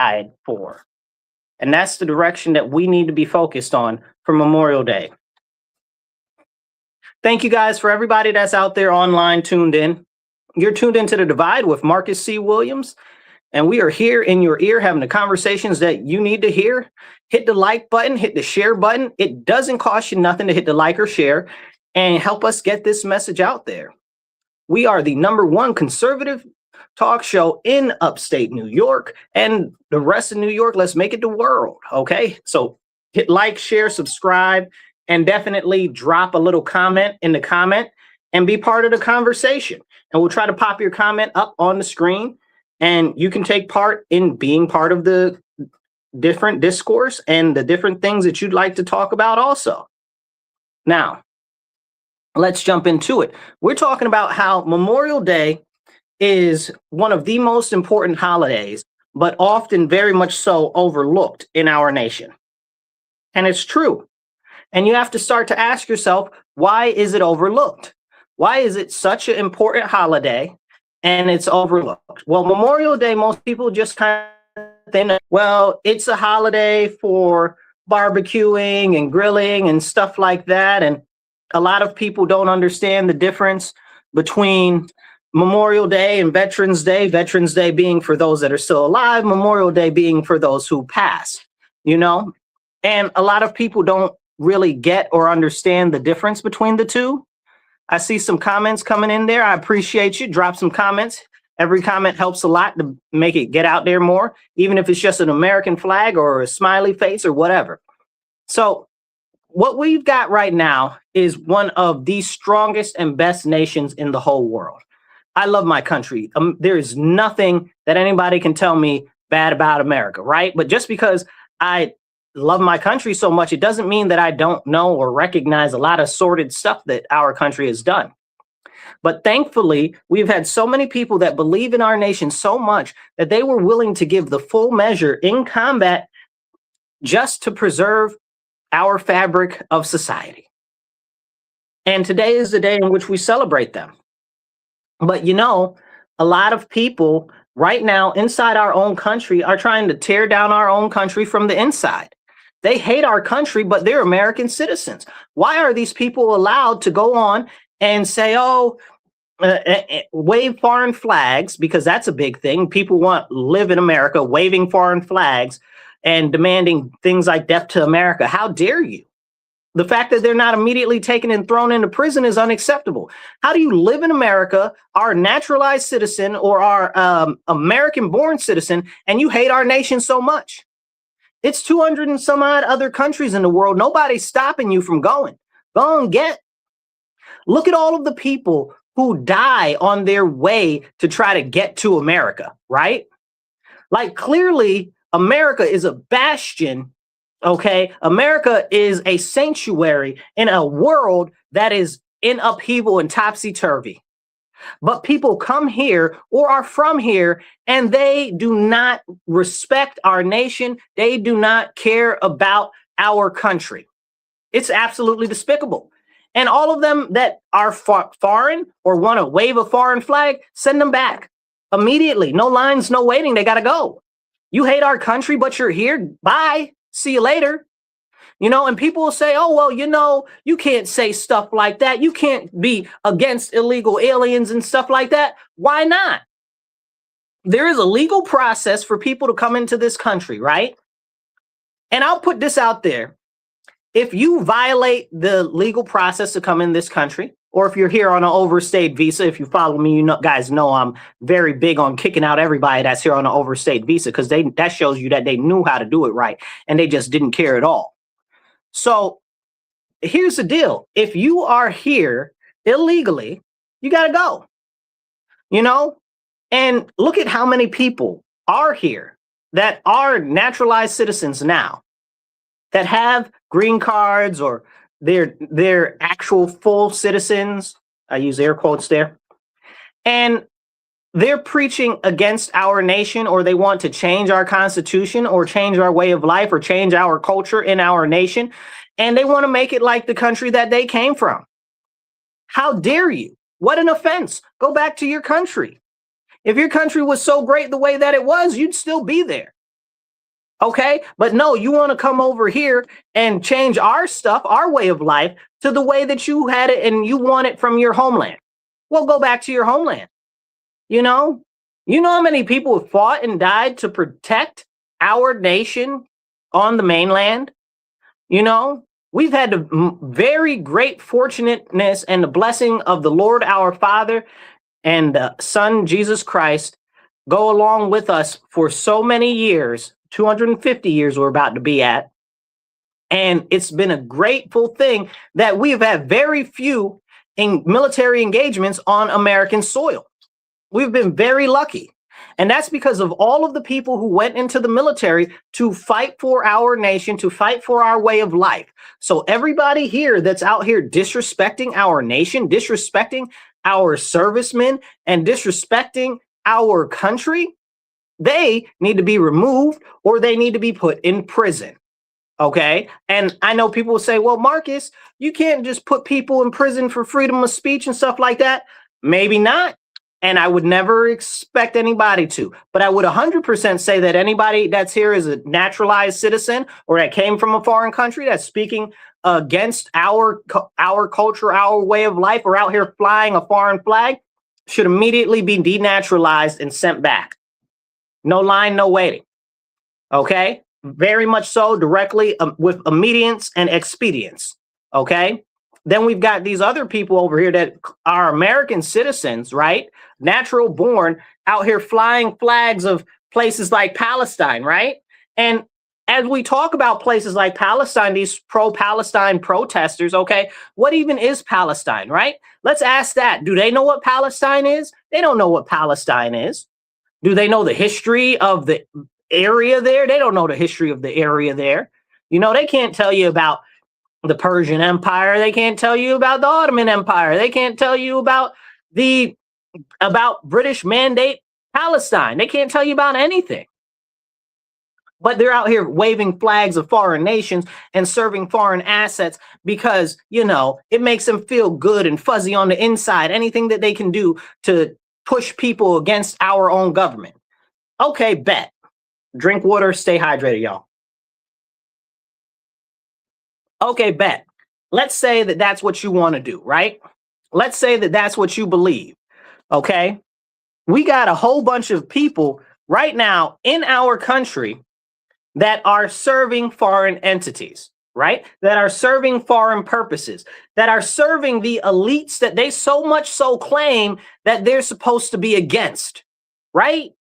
died for. And that's the direction that we need to be focused on for Memorial Day. Thank you guys for everybody that's out there online tuned in. You're tuned into The Divide with Marcus C. Williams, and we are here in your ear having the conversations that you need to hear. Hit the like button, hit the share button. It doesn't cost you nothing to hit the like or share and help us get this message out there. We are the #1 conservative talk show in upstate New York and the rest of New York. Let's make it the world. Okay. So hit like, share, subscribe, and definitely drop a little comment in the comment and be part of the conversation. And we'll try to pop your comment up on the screen and you can take part in being part of the different discourse and the different things that you'd like to talk about also. Now, let's jump into it. We're talking about how Memorial Day is one of the most important holidays, but often very much so overlooked in our nation. And it's true. And you have to start to ask yourself, why is it overlooked? Why is it such an important holiday and it's overlooked? Well, Memorial Day, most people just kind of think, well, it's a holiday for barbecuing and grilling and stuff like that. And a lot of people don't understand the difference between Memorial Day and Veterans Day. Veterans Day being for those that are still alive, Memorial Day being for those who passed, you know? And a lot of people don't really get or understand the difference between the two. I see some comments coming in there. I appreciate you. Drop some comments. Every comment helps a lot to make it get out there more, even if it's just an American flag or a smiley face or whatever. So what we've got right now is one of the strongest and best nations in the whole world. I love my country. There is nothing that anybody can tell me bad about America, right? But just because I love my country so much, it doesn't mean that I don't know or recognize a lot of sordid stuff that our country has done. But thankfully, we've had so many people that believe in our nation so much that they were willing to give the full measure in combat just to preserve our fabric of society. And today is the day in which we celebrate them. But you know, a lot of people right now inside our own country are trying to tear down our own country from the inside. They hate our country, but they're American citizens. Why are these people allowed to go on and say, oh, wave foreign flags? Because that's a big thing. People live in America waving foreign flags and demanding things like death to America. How dare you? The fact that they're not immediately taken and thrown into prison is unacceptable. How do you live in America, our naturalized citizen or our American-born citizen, and you hate our nation so much? It's 200 and some odd other countries in the world. Nobody's stopping you from going. Go and get. Look at all of the people who die on their way to try to get to America, right? Like clearly, America is a bastion. Okay, America is a sanctuary in a world that is in upheaval and topsy-turvy. But people come here or are from here and they do not respect our nation. They do not care about our country. It's absolutely despicable. And all of them that are foreign or want to wave a foreign flag, send them back immediately. No lines, no waiting. They got to go. You hate our country, but you're here. Bye. See you later. You know, and people will say, oh, well, you know, you can't say stuff like that. You can't be against illegal aliens and stuff like that. Why not? There is a legal process for people to come into this country, right? And I'll put this out there. If you violate the legal process to come in this country, or if you're here on an overstayed visa, if you follow me, you know, guys know I'm very big on kicking out everybody that's here on an overstayed visa because that shows you that they knew how to do it right and they just didn't care at all. So here's the deal. If you are here illegally, you got to go, you know, and look at how many people are here that are naturalized citizens now that have green cards or they're actual full citizens. I use air quotes there. And they're preaching against our nation, or they want to change our constitution or change our way of life or change our culture in our nation. And they want to make it like the country that they came from. How dare you? What an offense. Go back to your country. If your country was so great the way that it was, you'd still be there. Okay. But no, you want to come over here and change our stuff, our way of life to the way that you had it and you want it from your homeland. Well, go back to your homeland. You know, you know how many people have fought and died to protect our nation on the mainland? You know, we've had the very great fortunateness and the blessing of the Lord our Father and the Son Jesus Christ go along with us for so many years, 250 years we're about to be at. And it's been a grateful thing that we've had very few military engagements on American soil. We've been very lucky. And that's because of all of the people who went into the military to fight for our nation, to fight for our way of life. So everybody here that's out here disrespecting our nation, disrespecting our servicemen, and disrespecting our country, they need to be removed or they need to be put in prison. Okay. And I know people will say, well, Marcus, you can't just put people in prison for freedom of speech and stuff like that. Maybe not. And I would never expect anybody to, but I would 100% say that anybody that's here is a naturalized citizen or that came from a foreign country that's speaking against our culture, our way of life, or out here flying a foreign flag should immediately be denaturalized and sent back. No line, no waiting. Okay. Very much so, directly with immediance and expedience. Okay. Then we've got these other people over here that are American citizens, right? Natural born, out here flying flags of places like Palestine, right? And as we talk about places like Palestine, these pro-Palestine protesters, okay, what even is Palestine, right? Let's ask that. Do they know what Palestine is? They don't know what Palestine is. Do they know the history of the area there? They don't know the history of the area there. You know, they can't tell you about the Persian Empire. They can't tell you about the Ottoman Empire. They can't tell you about British Mandate Palestine. They can't tell you about anything. But they're out here waving flags of foreign nations and serving foreign assets because, you know, it makes them feel good and fuzzy on the inside. Anything that they can do to push people against our own government. Okay, bet. Drink water, stay hydrated, y'all. Okay, bet. Let's say that that's what you want to do, right? Let's say that that's what you believe. Okay. We got a whole bunch of people right now in our country that are serving foreign entities, right? That are serving foreign purposes, that are serving the elites that they so much so claim that they're supposed to be against, right?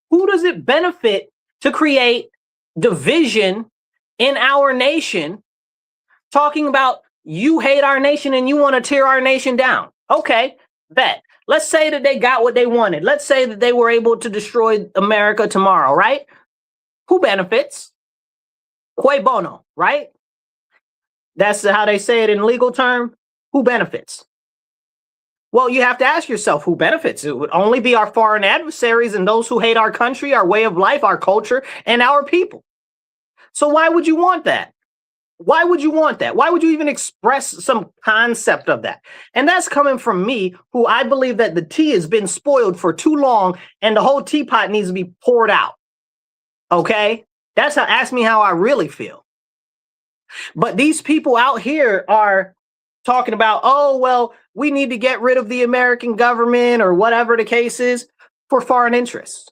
Who does it benefit to create division in our nation, talking about you hate our nation and you want to tear our nation down? Okay, bet. Let's say that they got what they wanted. Let's say that they were able to destroy America tomorrow, right? Who benefits? Cui bono, right? That's how they say it in legal term. Who benefits? Well, you have to ask yourself who benefits. It would only be our foreign adversaries and those who hate our country, our way of life, our culture, and our people. So why would you want that? Why would you want that? Why would you even express some concept of that? And that's coming from me, who I believe that the tea has been spoiled for too long and the whole teapot needs to be poured out. Okay? Ask me how I really feel. But these people out here are talking about, oh, well, we need to get rid of the American government or whatever the case is for foreign interests.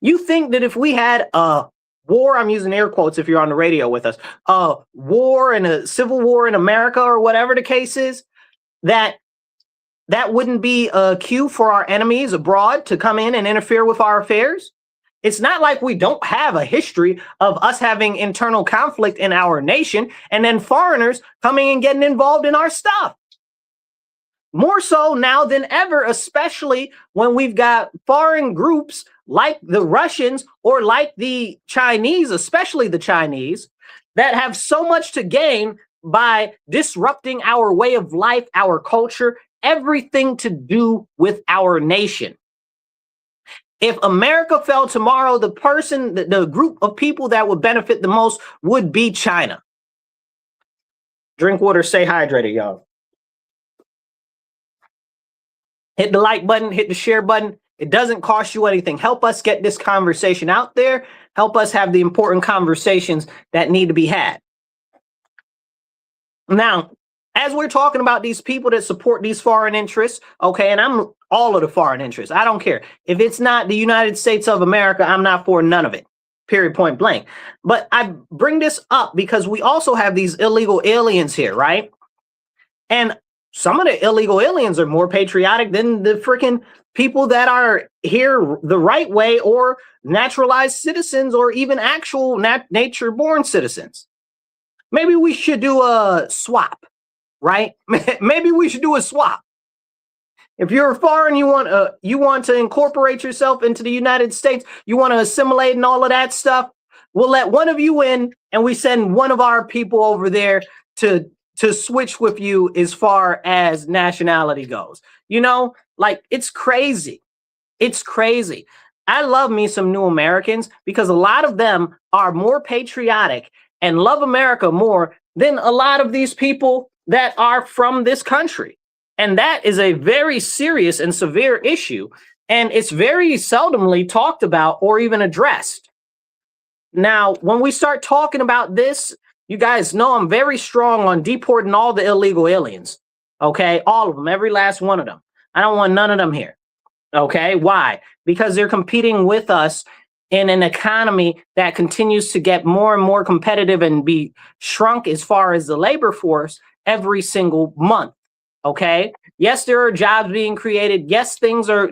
You think that if we had a war, I'm using air quotes if you're on the radio with us, a war and a civil war in America or whatever the case is, that wouldn't be a cue for our enemies abroad to come in and interfere with our affairs? It's not like we don't have a history of us having internal conflict in our nation and then foreigners coming and getting involved in our stuff. More so now than ever, especially when we've got foreign groups like the Russians or like the Chinese, especially the Chinese, that have so much to gain by disrupting our way of life, our culture, everything to do with our nation. If America fell tomorrow, the group of people that would benefit the most would be China. Drink water, stay hydrated, y'all. Hit the like button, hit the share button. It doesn't cost you anything. Help us get this conversation out there. help us have the important conversations that need to be had. Now, as we're talking about these people that support these foreign interests, okay, and I'm all of the foreign interests, I don't care. If it's not the United States of America, I'm not for none of it, period, point blank. But I bring this up because we also have these illegal aliens here, right? And some of the illegal aliens are more patriotic than the freaking people that are here the right way, or naturalized citizens, or even actual nature-born citizens. Maybe we should do a swap, right? Maybe we should do a swap. If you're foreign, you want to incorporate yourself into the United States, you want to assimilate and all of that stuff, we'll let one of you in, and we send one of our people over there to switch with you as far as nationality goes. You know, like, it's crazy. It's crazy. I love me some new Americans because a lot of them are more patriotic and love America more than a lot of these people that are from this country. And that is a very serious and severe issue. And it's very seldomly talked about or even addressed. Now, when we start talking about this, you guys know I'm very strong on deporting all the illegal aliens. Okay, all of them, every last one of them. I don't want none of them here. Okay, why? Because they're competing with us in an economy that continues to get more and more competitive and be shrunk as far as the labor force every single month. Okay, yes, there are jobs being created. Yes,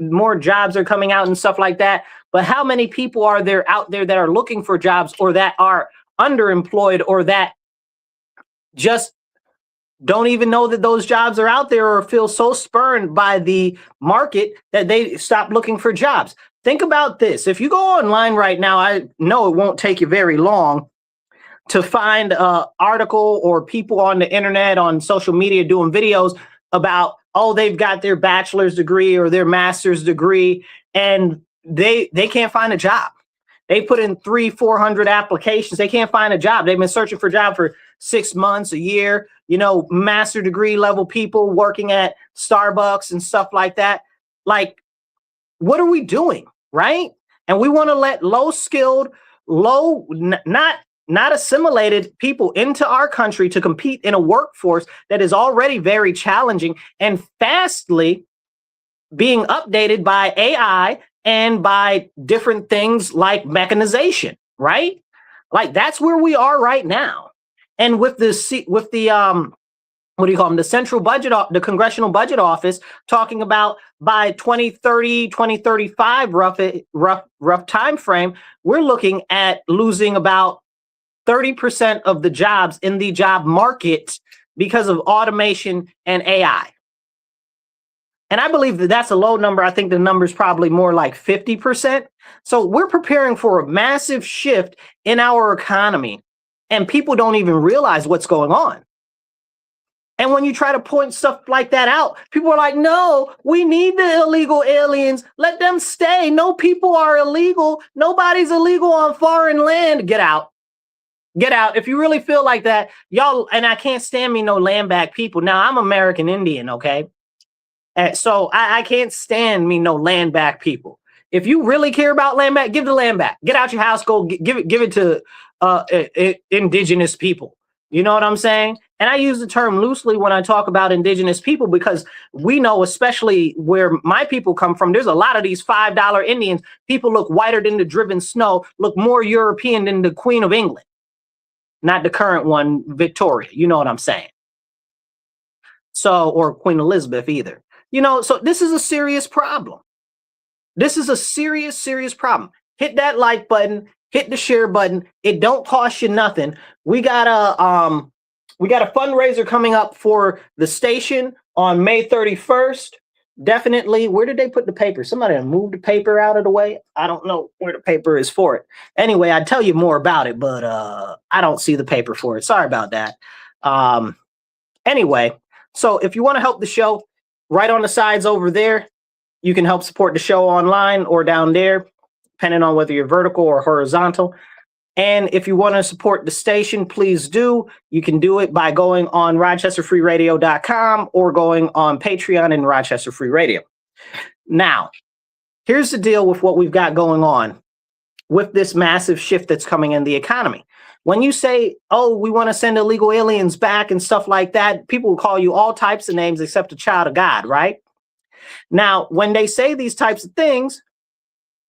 more jobs are coming out and stuff like that. But how many people are there out there that are looking for jobs, or that are underemployed, or that just don't even know that those jobs are out there, or feel so spurned by the market that they stop looking for jobs? Think about this. If you go online right now, I know it won't take you very long to find an article or people on the internet, on social media, doing videos about, oh, they've got their bachelor's degree or their master's degree, and they can't find a job. They put in 300-400 applications. They can't find a job. They've been searching for a job for 6 months, a year, you know, master degree level people working at Starbucks and stuff like that. Like, what are we doing, right? And we want to let low-skilled, not assimilated people into our country to compete in a workforce that is already very challenging and fastly being updated by AI and by different things like mechanization, right? Like, that's where we are right now. And with the what do you call them? The central budget, the Congressional Budget Office, talking about by 2030, 2035, rough time frame, we're looking at losing about 30% of the jobs in the job market because of automation and AI. And I believe that that's a low number. I think the number is probably more like 50%. So we're preparing for a massive shift in our economy, and people don't even realize what's going on. And when you try to point stuff like that out, people are like, no, we need the illegal aliens. Let them stay. No people are illegal. Nobody's illegal on foreign land. Get out. Get out. If you really feel like that, y'all, and I can't stand me no land back people. Now, I'm American Indian, okay? So I can't stand me no land back people. If you really care about land back, give the land back. Get out your house, go give it to indigenous people. You know what I'm saying? And I use the term loosely when I talk about indigenous people, because we know, especially where my people come from, there's a lot of these $5 Indians. People look whiter than the driven snow, look more European than the Queen of England. Not the current one, Victoria. You know what I'm saying? So, or Queen Elizabeth either. You know, so this is a serious problem. This is a serious, serious problem. Hit that like button, hit the share button. It don't cost you nothing. We got a fundraiser coming up for the station on May 31st. Definitely. Where did they put the paper? Somebody moved the paper out of the way. I don't know where the paper is for it. Anyway, I'd tell you more about it, but I don't see the paper for it. Sorry about that. Anyway, so if you want to help the show, right on the sides over there, you can help support the show online or down there, depending on whether you're vertical or horizontal. And if you want to support the station, please do. You can do it by going on RochesterFreeRadio.com or going on Patreon and Rochester Free Radio. Now, here's the deal with what we've got going on. with this massive shift that's coming in the economy. When you say, oh, we want to send illegal aliens back and stuff like that, people will call you all types of names except a child of God, right? Now, when they say these types of things,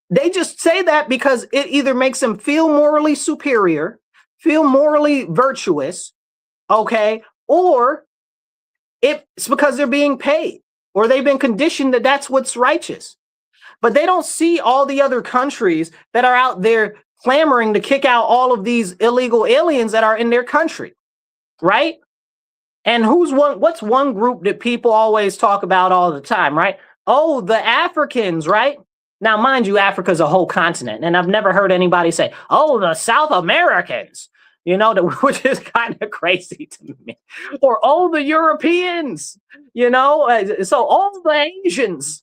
they just say that because it either makes them feel morally superior, feel morally virtuous, okay, or it's because they're being paid or they've been conditioned that that's what's righteous. But they don't see all the other countries that are out there clamoring to kick out all of these illegal aliens that are in their country, right? And what's one group that people always talk about all the time, right? Oh, the Africans, right? Now, mind you, Africa is a whole continent, and I've never heard anybody say, oh, the South Americans, which is kind of crazy to me. Or, oh, the Europeans, so all the Asians,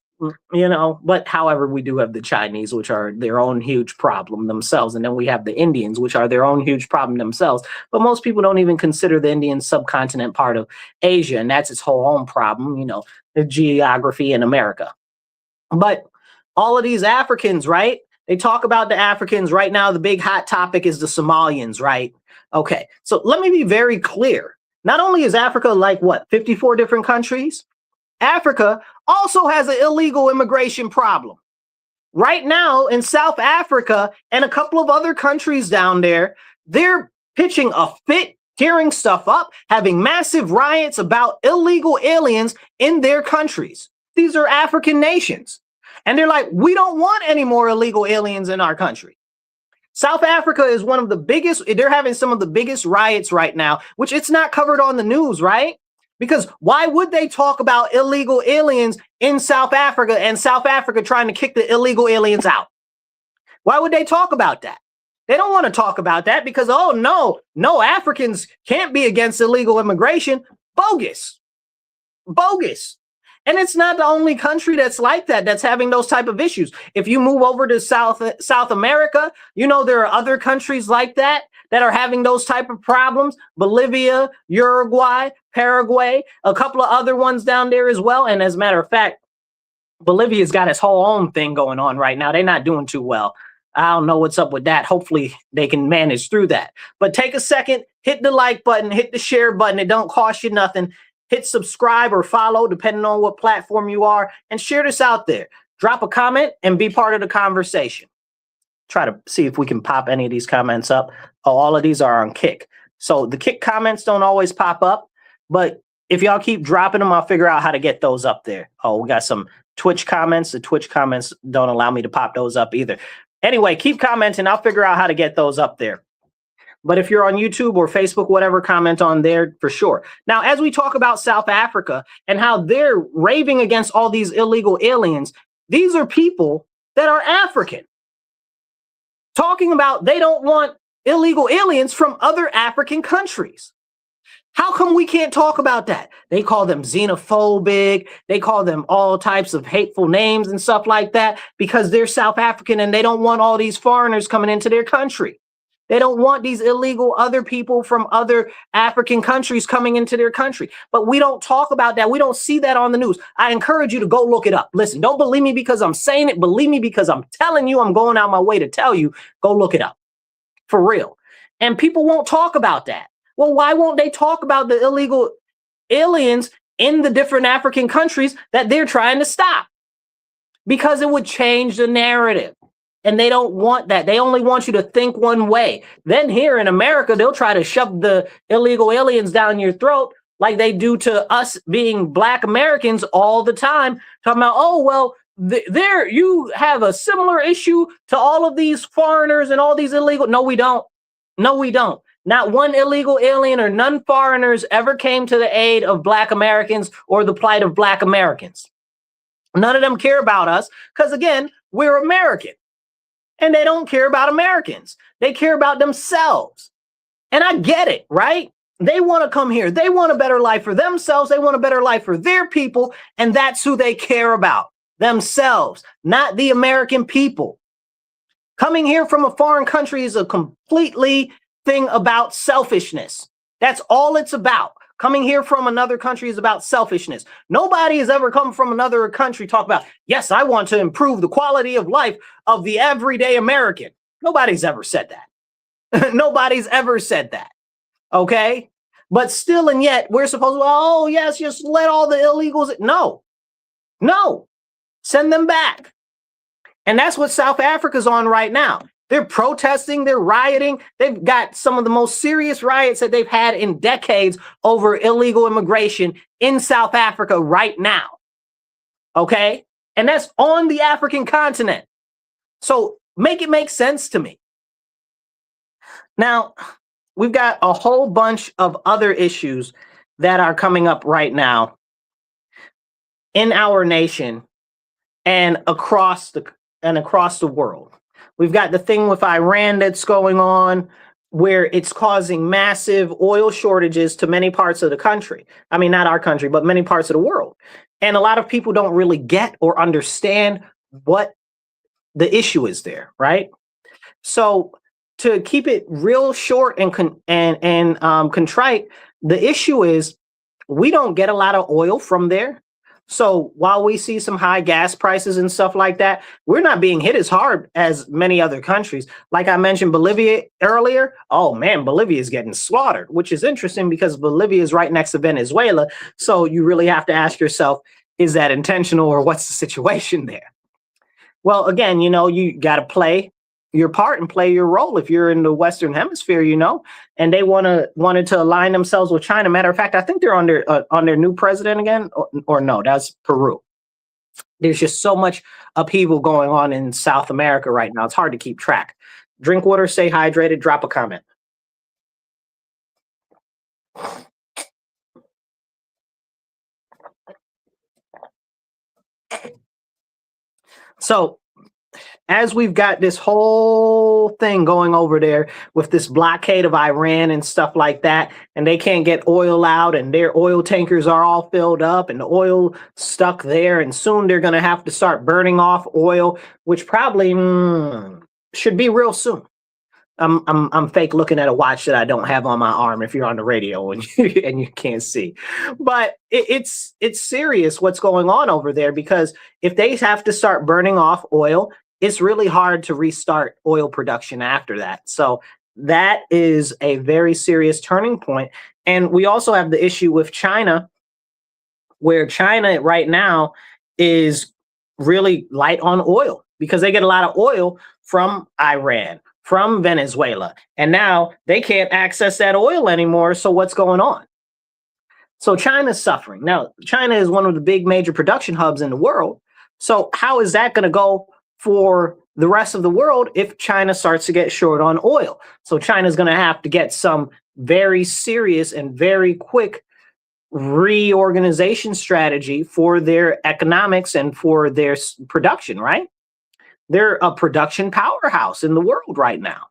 but however, we do have the Chinese, which are their own huge problem themselves. And then we have the Indians, which are their own huge problem themselves. But most people don't even consider the Indian subcontinent part of Asia. And that's its whole own problem, the geography in America. But all of these Africans, right? They talk about the Africans right now. The big hot topic is the Somalians, right? Okay, so let me be very clear. Not only is Africa like 54 different countries, Africa also has an illegal immigration problem. Right now in South Africa and a couple of other countries down there, they're pitching a fit, tearing stuff up, having massive riots about illegal aliens in their countries. These are African nations. And they're like, we don't want any more illegal aliens in our country. South Africa is one of the biggest, they're having some of the biggest riots right now, which it's not covered on the news, right? Because why would they talk about illegal aliens in South Africa and South Africa trying to kick the illegal aliens out? Why would they talk about that? They don't want to talk about that because, oh, no, Africans can't be against illegal immigration. Bogus. And it's not the only country that's like that, that's having those type of issues. If you move over to South America, there are other countries like that are having those type of problems. Bolivia, Uruguay, Paraguay, a couple of other ones down there as well. And as a matter of fact, Bolivia's got its whole own thing going on right now. They're not doing too well. I don't know what's up with that. Hopefully they can manage through that. But take a second, hit the like button, hit the share button. It don't cost you nothing. Hit subscribe or follow, depending on what platform you are, and share this out there. Drop a comment and be part of the conversation. Try to see if we can pop any of these comments up. Oh, all of these are on Kick. So the Kick comments don't always pop up, but if y'all keep dropping them, I'll figure out how to get those up there. Oh, we got some Twitch comments. The Twitch comments don't allow me to pop those up either. Anyway, keep commenting. I'll figure out how to get those up there. But if you're on YouTube or Facebook, whatever, comment on there for sure. Now, as we talk about South Africa and how they're raving against all these illegal aliens, these are people that are African. Talking about they don't want illegal aliens from other African countries. How come we can't talk about that? They call them xenophobic. They call them all types of hateful names and stuff like that because they're South African and they don't want all these foreigners coming into their country. They don't want these illegal other people from other African countries coming into their country. But we don't talk about that. We don't see that on the news. I encourage you to go look it up. Listen, don't believe me because I'm saying it. Believe me because I'm telling you, I'm going out my way to tell you, go look it up. For real. And people won't talk about that. Well, why won't they talk about the illegal aliens in the different African countries that they're trying to stop? Because it would change the narrative. And they don't want that. They only want you to think one way. Then here in America, they'll try to shove the illegal aliens down your throat like they do to us being Black Americans all the time. Talking about, oh, well, there you have a similar issue to all of these foreigners and all these illegal. No, we don't. No, we don't. Not one illegal alien or none foreigners ever came to the aid of Black Americans or the plight of Black Americans. None of them care about us because, again, we're American. And they don't care about Americans. They care about themselves. And I get it, right? They want to come here. They want a better life for themselves. They want a better life for their people. And that's who they care about. Themselves, not the American people. Coming here from a foreign country is a completely thing about selfishness. That's all it's about. Coming here from another country is about selfishness. Nobody has ever come from another country talk about, yes, I want to improve the quality of life of the everyday American. Nobody's ever said that. Nobody's ever said that. Okay. But still and yet we're supposed to, oh, yes, just let all the illegals. No, send them back. And that's what South Africa's on right now. They're protesting, they're rioting. They've got some of the most serious riots that they've had in decades over illegal immigration in South Africa right now. Okay? And that's on the African continent. So make it make sense to me. Now, we've got a whole bunch of other issues that are coming up right now in our nation and across the world. We've got the thing with Iran that's going on, where it's causing massive oil shortages to many parts of the country. I mean, not our country, but many parts of the world. And a lot of people don't really get or understand what the issue is there, right? So to keep it real short and contrite, the issue is we don't get a lot of oil from there. So while we see some high gas prices and stuff like that, we're not being hit as hard as many other countries. Like I mentioned Bolivia earlier. Oh man, Bolivia is getting slaughtered, which is interesting because Bolivia is right next to Venezuela. So you really have to ask yourself, is that intentional or what's the situation there? Well, again, you got to play your part and play your role if you're in the Western Hemisphere, and they wanted to align themselves with China. Matter of fact, I think they're on their new president again, or no, that's Peru. There's just so much upheaval going on in South America right now. It's hard to keep track. Drink water, stay hydrated, drop a comment. So as we've got this whole thing going over there with this blockade of Iran and stuff like that, and they can't get oil out and their oil tankers are all filled up and the oil stuck there, and soon they're going to have to start burning off oil, which probably should be real soon. I'm fake looking at a watch that I don't have on my arm if you're on the radio and you can't see. But it's serious what's going on over there, because if they have to start burning off oil, it's really hard to restart oil production after that. So that is a very serious turning point. And we also have the issue with China, where China right now is really light on oil because they get a lot of oil from Iran, from Venezuela, and now they can't access that oil anymore. So what's going on? So China's suffering. Now, China is one of the big major production hubs in the world. So how is that going to go for the rest of the world if China starts to get short on oil? So China's going to have to get some very serious and very quick reorganization strategy for their economics and for their production, right? They're a production powerhouse in the world right now.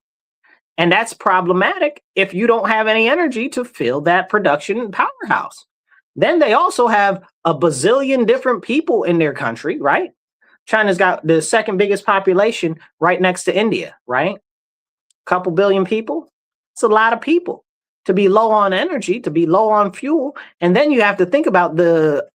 And that's problematic if you don't have any energy to fill that production powerhouse. Then they also have a bazillion different people in their country, right? China's got the second biggest population right next to India, right? Couple billion people. It's a lot of people to be low on energy, to be low on fuel. And then you have to think about the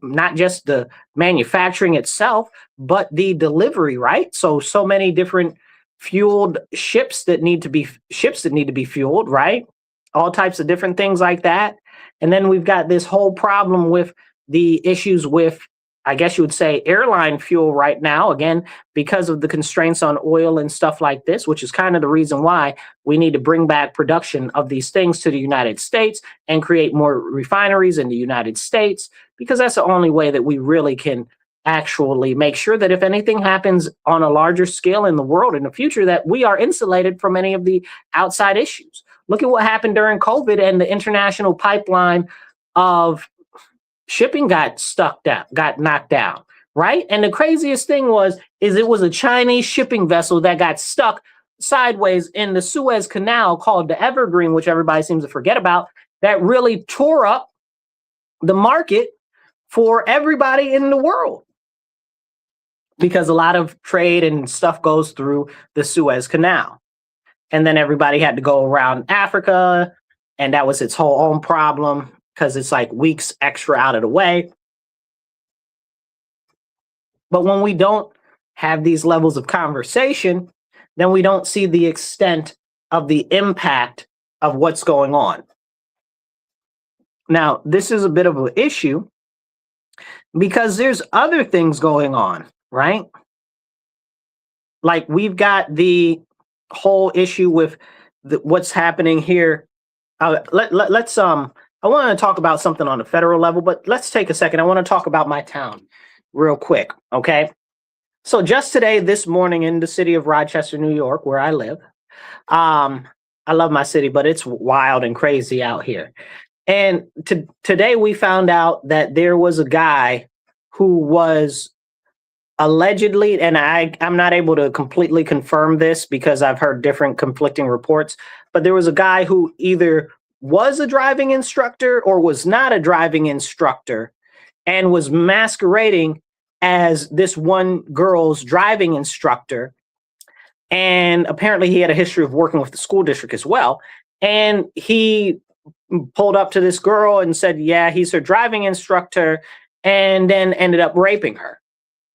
not just the manufacturing itself, but the delivery, right? So many different fueled ships that need to be fueled, right? All types of different things like that. And then we've got this whole problem with the issues with, I guess you would say, airline fuel right now, again, because of the constraints on oil and stuff like this, which is kind of the reason why we need to bring back production of these things to the United States and create more refineries in the United States, because that's the only way that we really can actually make sure that if anything happens on a larger scale in the world in the future, that we are insulated from any of the outside issues. Look at what happened during COVID, and the international pipeline of shipping got knocked down, right? And the craziest thing is it was a Chinese shipping vessel that got stuck sideways in the Suez Canal called the Evergreen, which everybody seems to forget about, that really tore up the market for everybody in the world, because a lot of trade and stuff goes through the Suez Canal. And then everybody had to go around Africa, and that was its whole own problem, because it's like weeks extra out of the way. But when we don't have these levels of conversation, then we don't see the extent of the impact of what's going on. Now, this is a bit of an issue because there's other things going on, right? Like we've got the whole issue with what's happening here. Let's I want to talk about something on the federal level, but let's take a second. I want to talk about my town real quick, okay? So just today, this morning in the city of Rochester, New York, where I live, I love my city, but it's wild and crazy out here. And today we found out that there was a guy who was allegedly, and I'm not able to completely confirm this because I've heard different conflicting reports, but there was a guy who either was a driving instructor or was not a driving instructor and was masquerading as this one girl's driving instructor. And apparently he had a history of working with the school district as well. And he pulled up to this girl and said, yeah, he's her driving instructor, and then ended up raping her,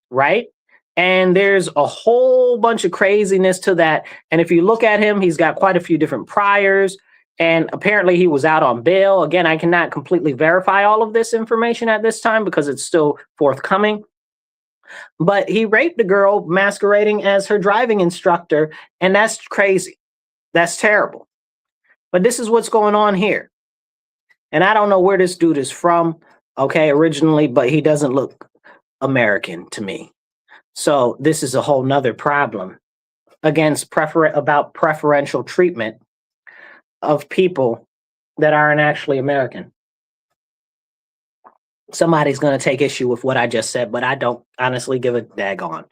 right? And there's a whole bunch of craziness to that. And if you look at him, he's got quite a few different priors. And apparently he was out on bail. Again, I cannot completely verify all of this information at this time because it's still forthcoming. But he raped a girl masquerading as her driving instructor, and that's crazy. That's terrible. But this is what's going on here. And I don't know where this dude is from, okay, originally, but he doesn't look American to me. So this is a whole nother problem against preferential treatment of people that aren't actually American. Somebody's going to take issue with what I just said, but I don't honestly give a daggone.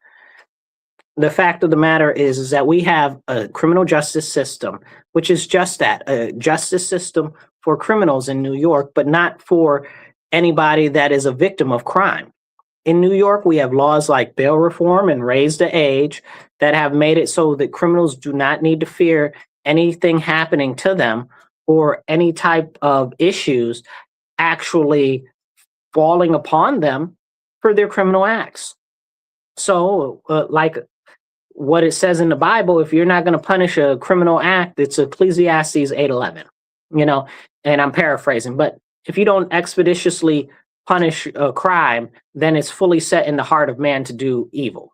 The fact of the matter is that we have a criminal justice system, which is just that, a justice system for criminals in New York, but not for anybody that is a victim of crime. In New York, we have laws like bail reform and raise the age that have made it so that criminals do not need to fear anything happening to them or any type of issues actually falling upon them for their criminal acts. So like what it says in the Bible, if you're not going to punish a criminal act, it's Ecclesiastes 8:11, and I'm paraphrasing, but if you don't expeditiously punish a crime, then it's fully set in the heart of man to do evil.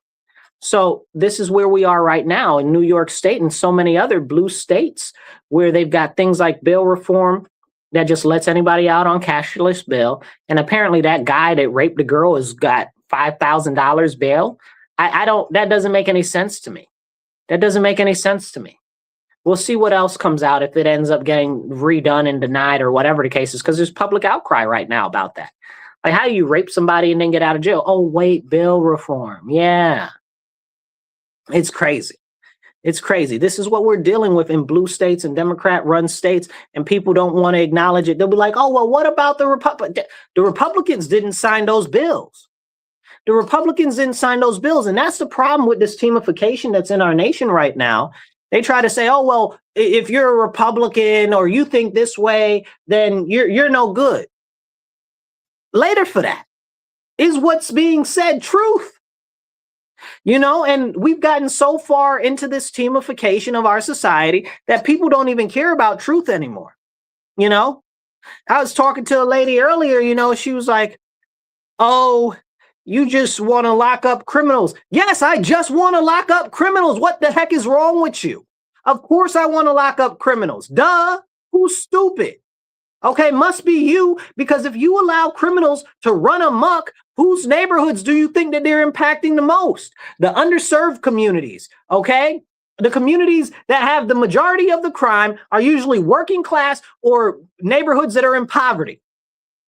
So this is where we are right now in New York State and so many other blue states where they've got things like bail reform that just lets anybody out on cashless bail. And apparently that guy that raped the girl has got $5,000 bail. That doesn't make any sense to me. That doesn't make any sense to me. We'll see what else comes out if it ends up getting redone and denied or whatever the case is, because there's public outcry right now about that. Like, how do you rape somebody and then get out of jail? Oh, wait, bail reform. Yeah. It's crazy. It's crazy. This is what we're dealing with in blue states and Democrat-run states, and people don't want to acknowledge it. They'll be like, oh, well, what about the Republicans? The Republicans didn't sign those bills. The Republicans didn't sign those bills, and that's the problem with this teamification that's in our nation right now. They try to say, oh, well, if you're a Republican or you think this way, then you're no good. Later for that. Is what's being said truth? And we've gotten so far into this teamification of our society that people don't even care about truth anymore. I was talking to a lady earlier, she was like, oh, you just want to lock up criminals. Yes, I just want to lock up criminals. What the heck is wrong with you? Of course I want to lock up criminals. Duh. Who's stupid? Okay, must be you, because if you allow criminals to run amok, whose neighborhoods do you think that they're impacting the most? The underserved communities, okay? The communities that have the majority of the crime are usually working class or neighborhoods that are in poverty.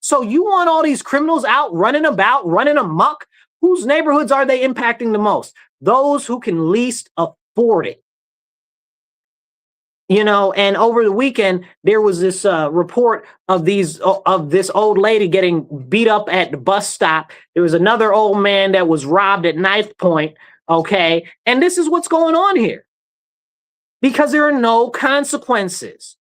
So you want all these criminals out running about, running amok? Whose neighborhoods are they impacting the most? Those who can least afford it. And over the weekend, there was this report of this old lady getting beat up at the bus stop. There was another old man that was robbed at knife point. Okay. And this is what's going on here because there are no consequences.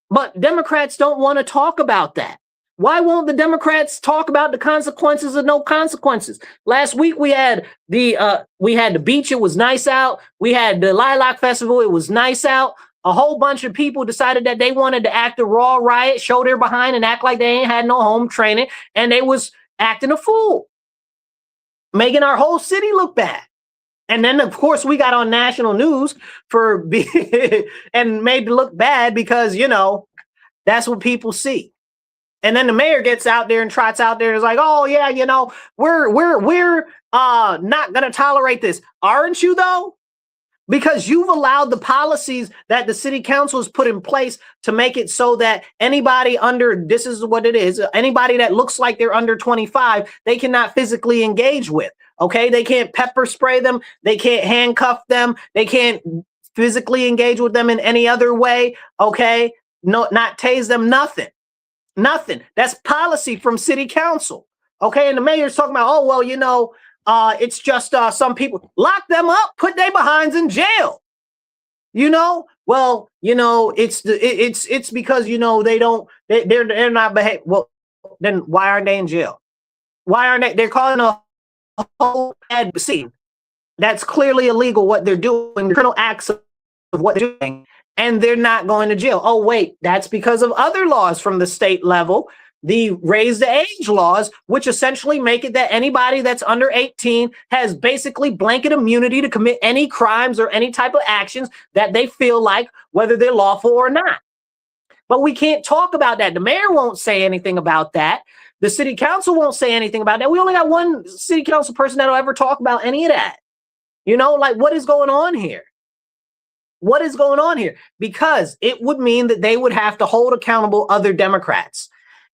But Democrats don't want to talk about that. Why won't the Democrats talk about the consequences of no consequences? Last week we had the beach. It was nice out. We had the Lilac Festival. It was nice out. A whole bunch of people decided that they wanted to act a raw riot, show their behind, and act like they ain't had no home training, and they was acting a fool, making our whole city look bad. And then, of course, we got on national news for and made to look bad because, you know, that's what people see. And then the mayor gets out there and trots out there and is like, oh, yeah, you know, we're not going to tolerate this. Aren't you, though? Because you've allowed the policies that the city council has put in place to make it so that anybody under, this is what it is, anybody that looks like they're under 25, they cannot physically engage with. Okay, they can't pepper spray them. They can't handcuff them. They can't physically engage with them in any other way. Okay, no, not tase them, nothing. Nothing. That's policy from city council. Okay, and the mayor's talking about, oh, well, you know, it's just some people. Lock them up, put their behinds in jail. You know, well, you know, it's because, you know, they're not behaving. Well, then why aren't they in jail? Why aren't they? They're calling a whole bad scene. That's clearly illegal what they're doing, the criminal acts of what they're doing, and they're not going to jail. Oh, wait, that's because of other laws from the state level, the raise the age laws, which essentially make it that anybody that's under 18 has basically blanket immunity to commit any crimes or any type of actions that they feel like, whether they're lawful or not. But we can't talk about that. The mayor won't say anything about that. The city council won't say anything about that. We only got one city council person that'll ever talk about any of that. You know, like, what is going on here? What is going on here? Because it would mean that they would have to hold accountable other Democrats.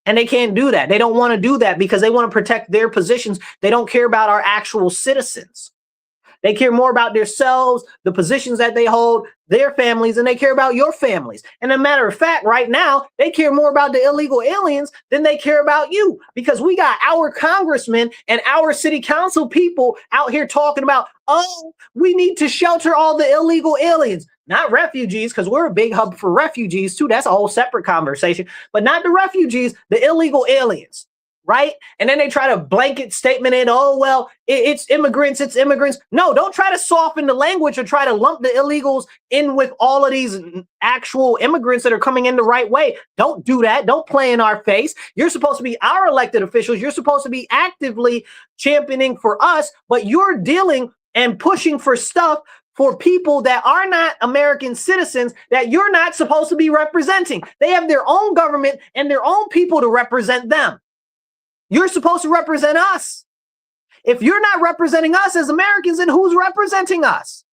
And they can't do that. They don't want to do that because they want to protect their positions. They don't care about our actual citizens. They care more about themselves, the positions that they hold, their families, and they care about your families. And as a matter of fact, right now, they care more about the illegal aliens than they care about you, because we got our congressmen and our city council people out here talking about, oh, we need to shelter all the illegal aliens. Not refugees, because we're a big hub for refugees too. That's a whole separate conversation. But not the refugees, the illegal aliens, right? And then they try to blanket statement it, oh, well, it's immigrants, it's immigrants. No, don't try to soften the language or try to lump the illegals in with all of these actual immigrants that are coming in the right way. Don't do that. Don't play in our face. You're supposed to be our elected officials. You're supposed to be actively championing for us, but you're dealing and pushing for stuff for people that are not American citizens that you're not supposed to be representing. They have their own government and their own people to represent them. You're supposed to represent us. If you're not representing us as Americans, then who's representing us?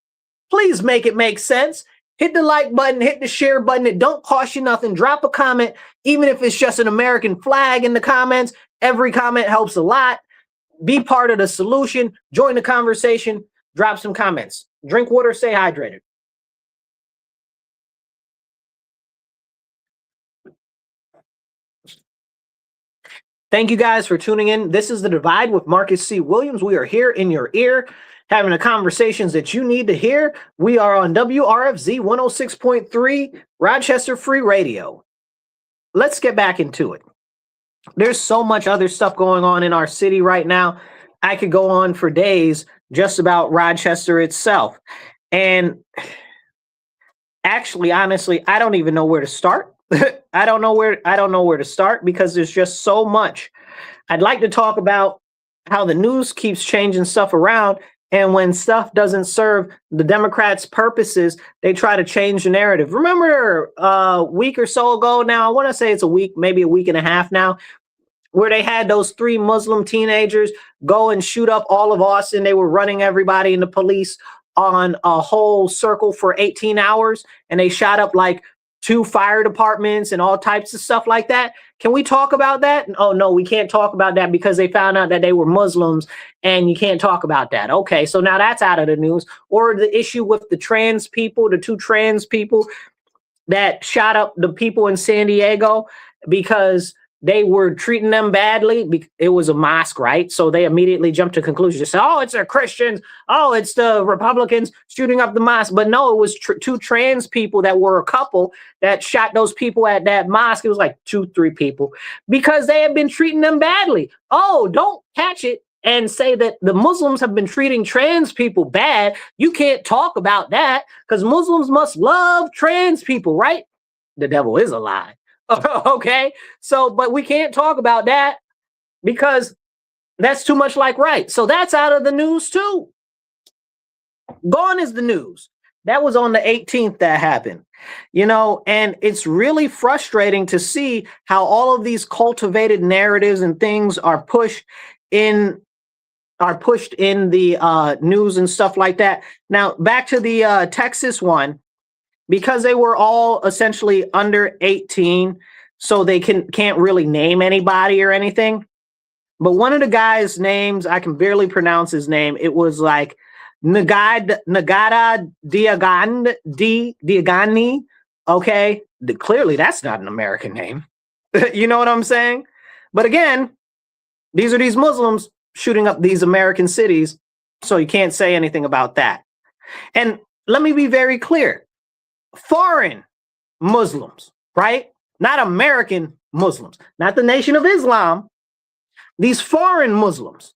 Please make it make sense. Hit the like button, hit the share button. It don't cost you nothing. Drop a comment, even if it's just an American flag in the comments. Every comment helps a lot. Be part of the solution. Join the conversation. Drop some comments. Drink water, stay hydrated. Thank you guys for tuning in. This is The Divide with Marcus C. Williams. We are here in your ear, having the conversations that you need to hear. We are on WRFZ 106.3, Rochester Free Radio. Let's get back into it. There's so much other stuff going on in our city right now. I could go on for days just about Rochester itself. And actually, honestly, I don't even know where to start. I don't know where to start because there's just so much. I'd like to talk about how the news keeps changing stuff around, and when stuff doesn't serve the Democrats' purposes, they try to change the narrative. Remember a week or so ago now, I want to say it's a week, maybe a week and a half now, where they had those 3 Muslim teenagers go and shoot up all of Austin. They were running everybody and the police on a whole circle for 18 hours, and they shot up like 2 fire departments and all types of stuff like that. Can we talk about that? Oh, no, we can't talk about that because they found out that they were Muslims and you can't talk about that. Okay, so now that's out of the news. Or the issue with the trans people, the 2 trans people that shot up the people in San Diego because they were treating them badly. It was a mosque, right? So they immediately jumped to conclusions. They said, oh, it's the Christians. Oh, it's the Republicans shooting up the mosque. But no, it was two trans people that were a couple that shot those people at that mosque. It was like 2-3 people because they had been treating them badly. Oh, don't catch it and say that the Muslims have been treating trans people bad. You can't talk about that because Muslims must love trans people, right? The devil is a lie. Okay, so but we can't talk about that because that's too much like right. So that's out of the news too. Gone is the news. That was on the 18th that happened, and it's really frustrating to see how all of these cultivated narratives and things are pushed in the news and stuff like that. Now back to the Texas one. Because they were all essentially under 18, so they can't really name anybody or anything. But one of the guys' names, I can barely pronounce his name. It was like Nagada Diagani. Okay, clearly that's not an American name. You know what I'm saying? But again, these are these Muslims shooting up these American cities, so you can't say anything about that. And let me be very clear. Foreign Muslims, right? Not American Muslims, not the Nation of Islam, these foreign Muslims,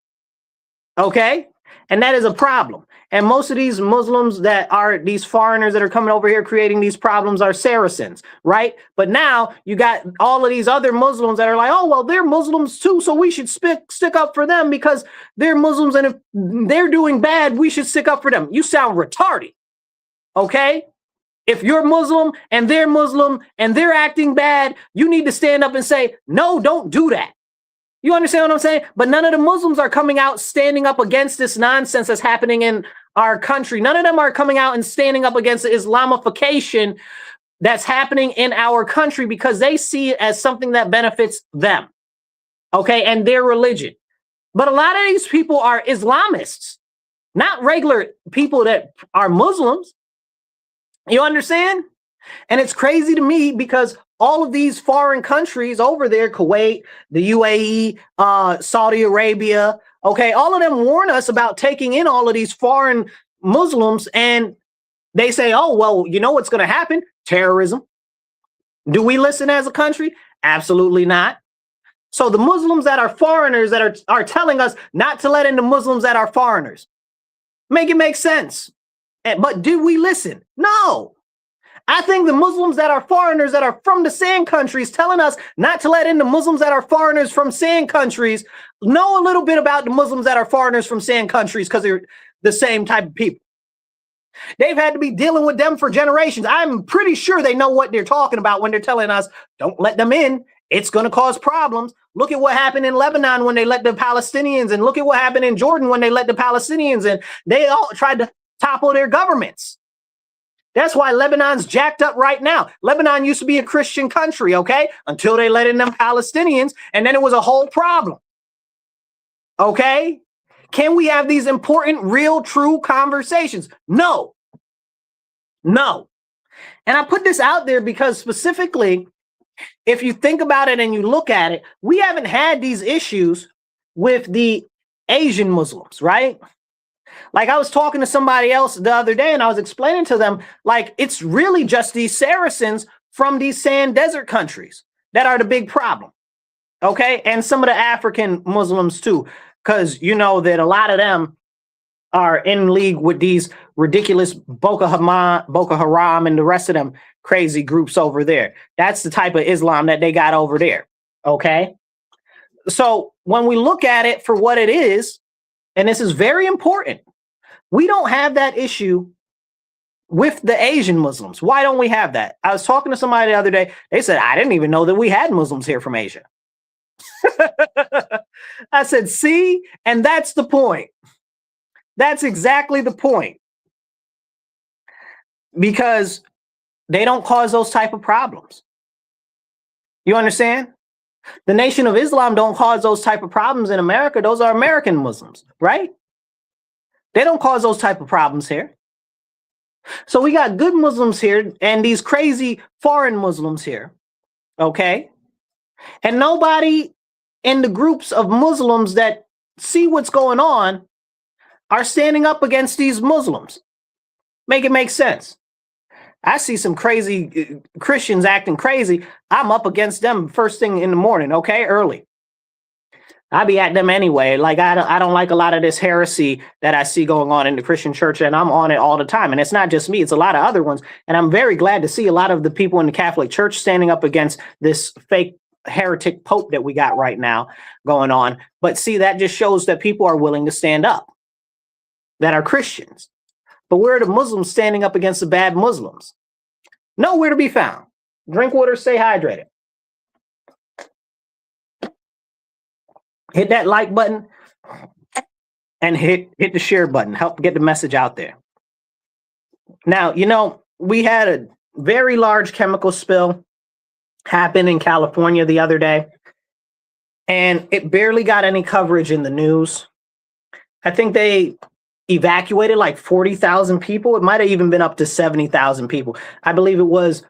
okay? And that is a problem. And most of these Muslims that are these foreigners that are coming over here creating these problems are Saracens, right? But now you got all of these other Muslims that are like, oh, well, they're Muslims too, so we should stick up for them because they're Muslims, and if they're doing bad, we should stick up for them. You sound retarded, okay? If you're Muslim and they're acting bad, you need to stand up and say, no, don't do that. You understand what I'm saying? But none of the Muslims are coming out standing up against this nonsense that's happening in our country. None of them are coming out and standing up against the Islamification that's happening in our country because they see it as something that benefits them, okay, and their religion. But a lot of these people are Islamists, not regular people that are Muslims. You understand? And it's crazy to me because all of these foreign countries over there, Kuwait, the UAE, Saudi Arabia, okay, all of them warn us about taking in all of these foreign Muslims, and they say, oh, well, you know what's going to happen? Terrorism. Do we listen as a country? Absolutely not. So the Muslims that are foreigners that are telling us not to let in the Muslims that are foreigners. Make it make sense. But do we listen? No. I think the Muslims that are foreigners that are from the sand countries telling us not to let in the Muslims that are foreigners from sand countries know a little bit about the Muslims that are foreigners from sand countries because they're the same type of people. They've had to be dealing with them for generations. I'm pretty sure they know what they're talking about when they're telling us, don't let them in. It's going to cause problems. Look at what happened in Lebanon when they let the Palestinians, and look at what happened in Jordan when they let the Palestinians in. They all tried to topple their governments. That's why Lebanon's jacked up right now. Lebanon used to be a Christian country, okay? Until they let in them Palestinians, and then it was a whole problem. Okay? Can we have these important, real, true conversations? No. No. And I put this out there because specifically, if you think about it and you look at it, we haven't had these issues with the Asian Muslims, right? Like I was talking to somebody else the other day and I was explaining to them, like, it's really just these Saracens from these sand desert countries that are the big problem. Okay. And some of the African Muslims too, because you know that a lot of them are in league with these ridiculous Boko Haram and the rest of them crazy groups over there. That's the type of Islam that they got over there. Okay. So when we look at it for what it is, and this is very important, we don't have that issue with the Asian Muslims. Why don't we have that? I was talking to somebody the other day. They said, I didn't even know that we had Muslims here from Asia. I said, see, and that's the point. That's exactly the point. Because they don't cause those type of problems. You understand? The Nation of Islam don't cause those type of problems in America. Those are American Muslims, right? They don't cause those type of problems here. So we got good Muslims here and these crazy foreign Muslims here, okay? And nobody in the groups of Muslims that see what's going on are standing up against these Muslims. Make it make sense. I see some crazy Christians acting crazy. I'm up against them first thing in the morning, okay, early. I be at them anyway. Like I don't like a lot of this heresy that I see going on in the Christian church, and I'm on it all the time. And it's not just me; it's a lot of other ones. And I'm very glad to see a lot of the people in the Catholic Church standing up against this fake heretic pope that we got right now going on. But see, that just shows that people are willing to stand up, that are Christians. But where are the Muslims standing up against the bad Muslims? Nowhere to be found. Drink water, stay hydrated. Hit that like button and hit the share button. Help get the message out there. Now, we had a very large chemical spill happen in California the other day, and it barely got any coverage in the news. I think they evacuated like 40,000 people. It might have even been up to 70,000 people. I believe it was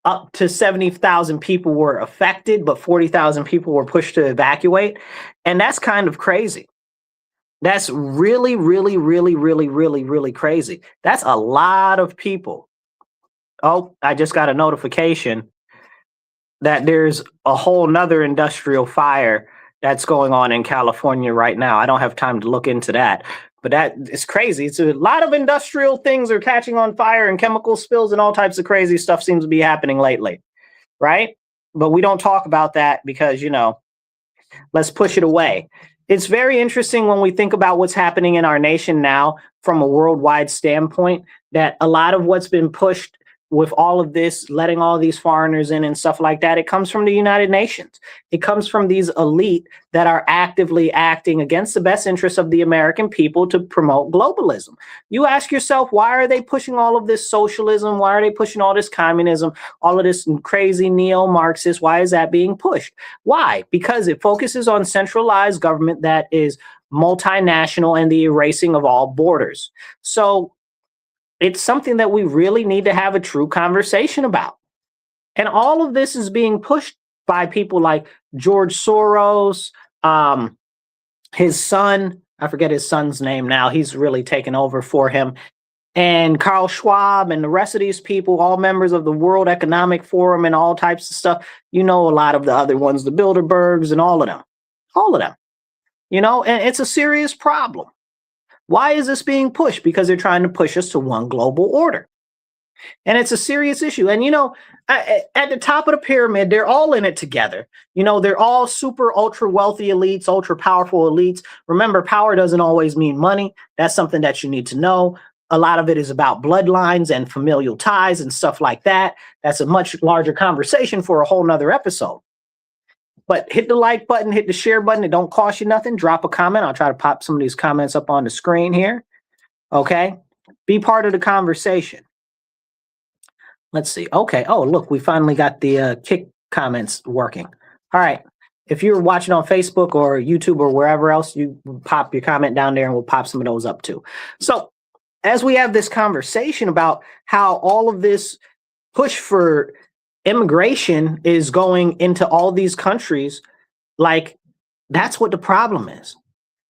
up to 70,000 people were affected, but 40,000 people were pushed to evacuate. And that's kind of crazy. That's really, really, really, really, really, really crazy. That's a lot of people. Oh, I just got a notification that there's a whole nother industrial fire that's going on in California right now. I don't have time to look into that, but that is crazy. It's a lot of industrial things are catching on fire, and chemical spills and all types of crazy stuff seems to be happening lately, right? But we don't talk about that because, let's push it away. It's very interesting when we think about what's happening in our nation now from a worldwide standpoint, that a lot of what's been pushed with all of this, letting all these foreigners in and stuff like that, it comes from the United Nations. It comes from these elite that are actively acting against the best interests of the American people to promote globalism. You ask yourself, why are they pushing all of this socialism? Why are they pushing all this communism, all of this crazy neo-Marxist? Why is that being pushed? Why? Because it focuses on centralized government that is multinational and the erasing of all borders. So it's something that we really need to have a true conversation about. And all of this is being pushed by people like George Soros, his son, I forget his son's name now. He's really taken over for him. And Carl Schwab and the rest of these people, all members of the World Economic Forum and all types of stuff. A lot of the other ones, the Bilderbergs and all of them, and it's a serious problem. Why is this being pushed? Because they're trying to push us to one global order. And it's a serious issue. And, at the top of the pyramid, they're all in it together. They're all super ultra wealthy elites, ultra powerful elites. Remember, power doesn't always mean money. That's something that you need to know. A lot of it is about bloodlines and familial ties and stuff like that. That's a much larger conversation for a whole nother episode. But hit the like button, hit the share button. It don't cost you nothing. Drop a comment. I'll try to pop some of these comments up on the screen here. Okay. Be part of the conversation. Let's see. Okay. Oh, look, we finally got the kick comments working. All right. If you're watching on Facebook or YouTube or wherever else, you pop your comment down there and we'll pop some of those up too. So as we have this conversation about how all of this push for immigration is going into all these countries, like that's what the problem is.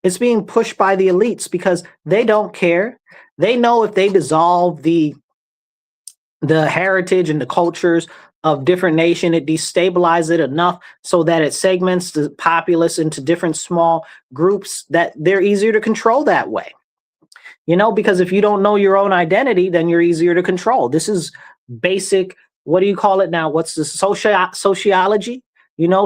It's being pushed by the elites because they don't care. They know if they dissolve the heritage and the cultures of different nation, it destabilizes it enough so that it segments the populace into different small groups that they're easier to control that way. Because if you don't know your own identity, then you're easier to control. This is basic. What do you call it now? What's the sociology?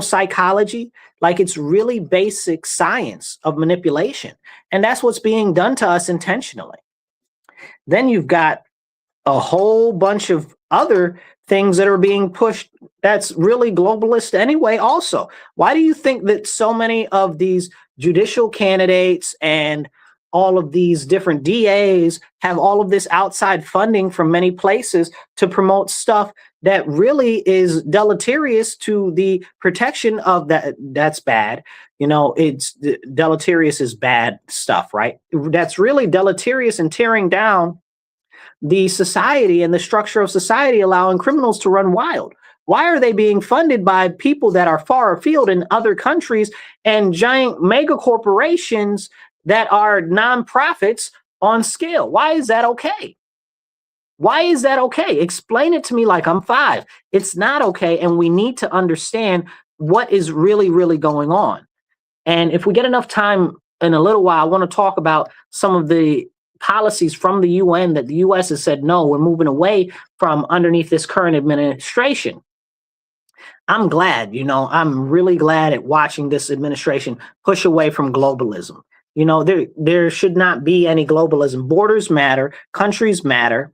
Psychology? Like it's really basic science of manipulation. And that's what's being done to us intentionally. Then you've got a whole bunch of other things that are being pushed that's really globalist anyway also. Why do you think that so many of these judicial candidates and all of these different DAs have all of this outside funding from many places to promote stuff that really is deleterious to the protection of that? That's bad. It's deleterious is bad stuff, right? That's really deleterious and tearing down the society and the structure of society, allowing criminals to run wild. Why are they being funded by people that are far afield in other countries and giant mega corporations that are nonprofits on scale? Why is that okay? Why is that okay? Explain it to me like I'm five. It's not okay. And we need to understand what is really, really going on. And if we get enough time in a little while, I want to talk about some of the policies from the UN that the US has said, no, we're moving away from underneath this current administration. I'm glad, I'm really glad at watching this administration push away from globalism. There should not be any globalism. Borders matter, countries matter,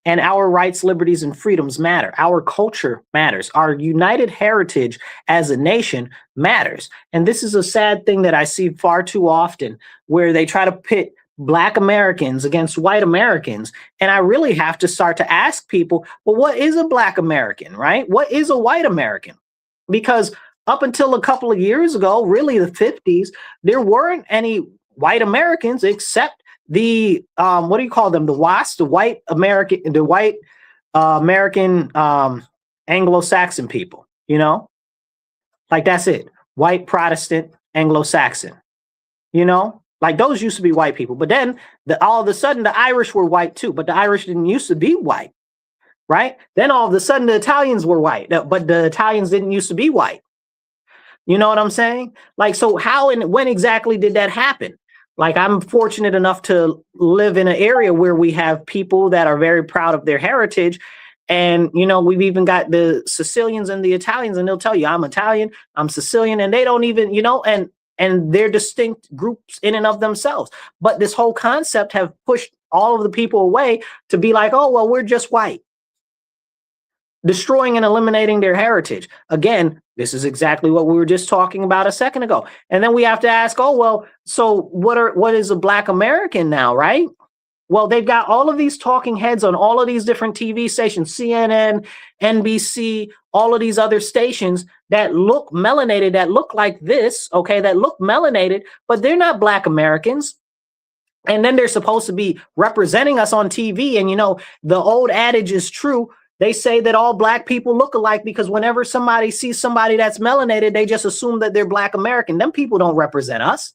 and our rights, liberties, and freedoms matter. Our culture matters. Our united heritage as a nation matters. And this is a sad thing that I see far too often, where they try to pit Black Americans against white Americans. And I really have to start to ask people, well, what is a Black American, right? What is a white American? Because up until a couple of years ago, really the 50s, there weren't any white Americans except the what do you call them? The WASP, the white American Anglo-Saxon people, like that's it. White Protestant Anglo-Saxon, like those used to be white people. But then all of a sudden the Irish were white too, but the Irish didn't used to be white, right? Then all of a sudden the Italians were white, but the Italians didn't used to be white. You know what I'm saying? Like, so how and when exactly did that happen? Like, I'm fortunate enough to live in an area where we have people that are very proud of their heritage. And, we've even got the Sicilians and the Italians, and they'll tell you, I'm Italian, I'm Sicilian, and they don't even, and they're distinct groups in and of themselves. But this whole concept have pushed all of the people away to be like, oh, well, we're just white, destroying and eliminating their heritage. Again, this is exactly what we were just talking about a second ago. And then we have to ask, oh, well, so what is a Black American now, right? Well, they've got all of these talking heads on all of these different TV stations, CNN, NBC, all of these other stations that look melanated, that look like this, okay, that look melanated, but they're not Black Americans. And then they're supposed to be representing us on TV. And, the old adage is true. They say that all Black people look alike because whenever somebody sees somebody that's melanated, they just assume that they're Black American. Them people don't represent us.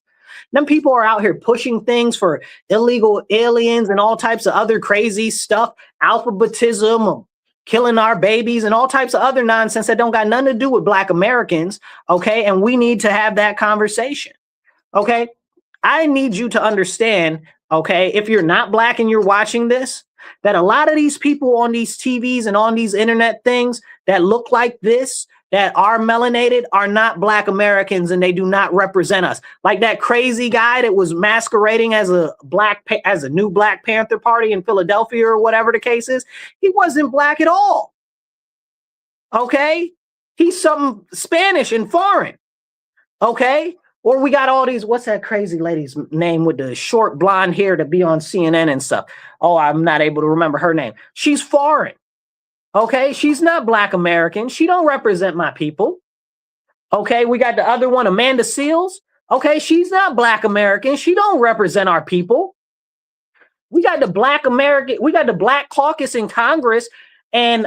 Them people are out here pushing things for illegal aliens and all types of other crazy stuff, alphabetism, killing our babies and all types of other nonsense that don't got nothing to do with Black Americans. Okay. And we need to have that conversation. Okay. I need you to understand, okay, if you're not Black and you're watching this, that a lot of these people on these TVs and on these internet things that look like this, that are melanated, are not Black Americans, and they do not represent us. Like that crazy guy that was masquerading as a new Black Panther Party in Philadelphia or whatever the case is. He wasn't Black at all. Okay? He's something Spanish and foreign. Okay? Or we got all these, what's that crazy lady's name with the short blonde hair to be on CNN and stuff? Oh, I'm not able to remember her name. She's foreign. Okay, she's not Black American. She don't represent my people. Okay, we got the other one, Amanda Seals. Okay, she's not Black American. She don't represent our people. We got the Black caucus in Congress and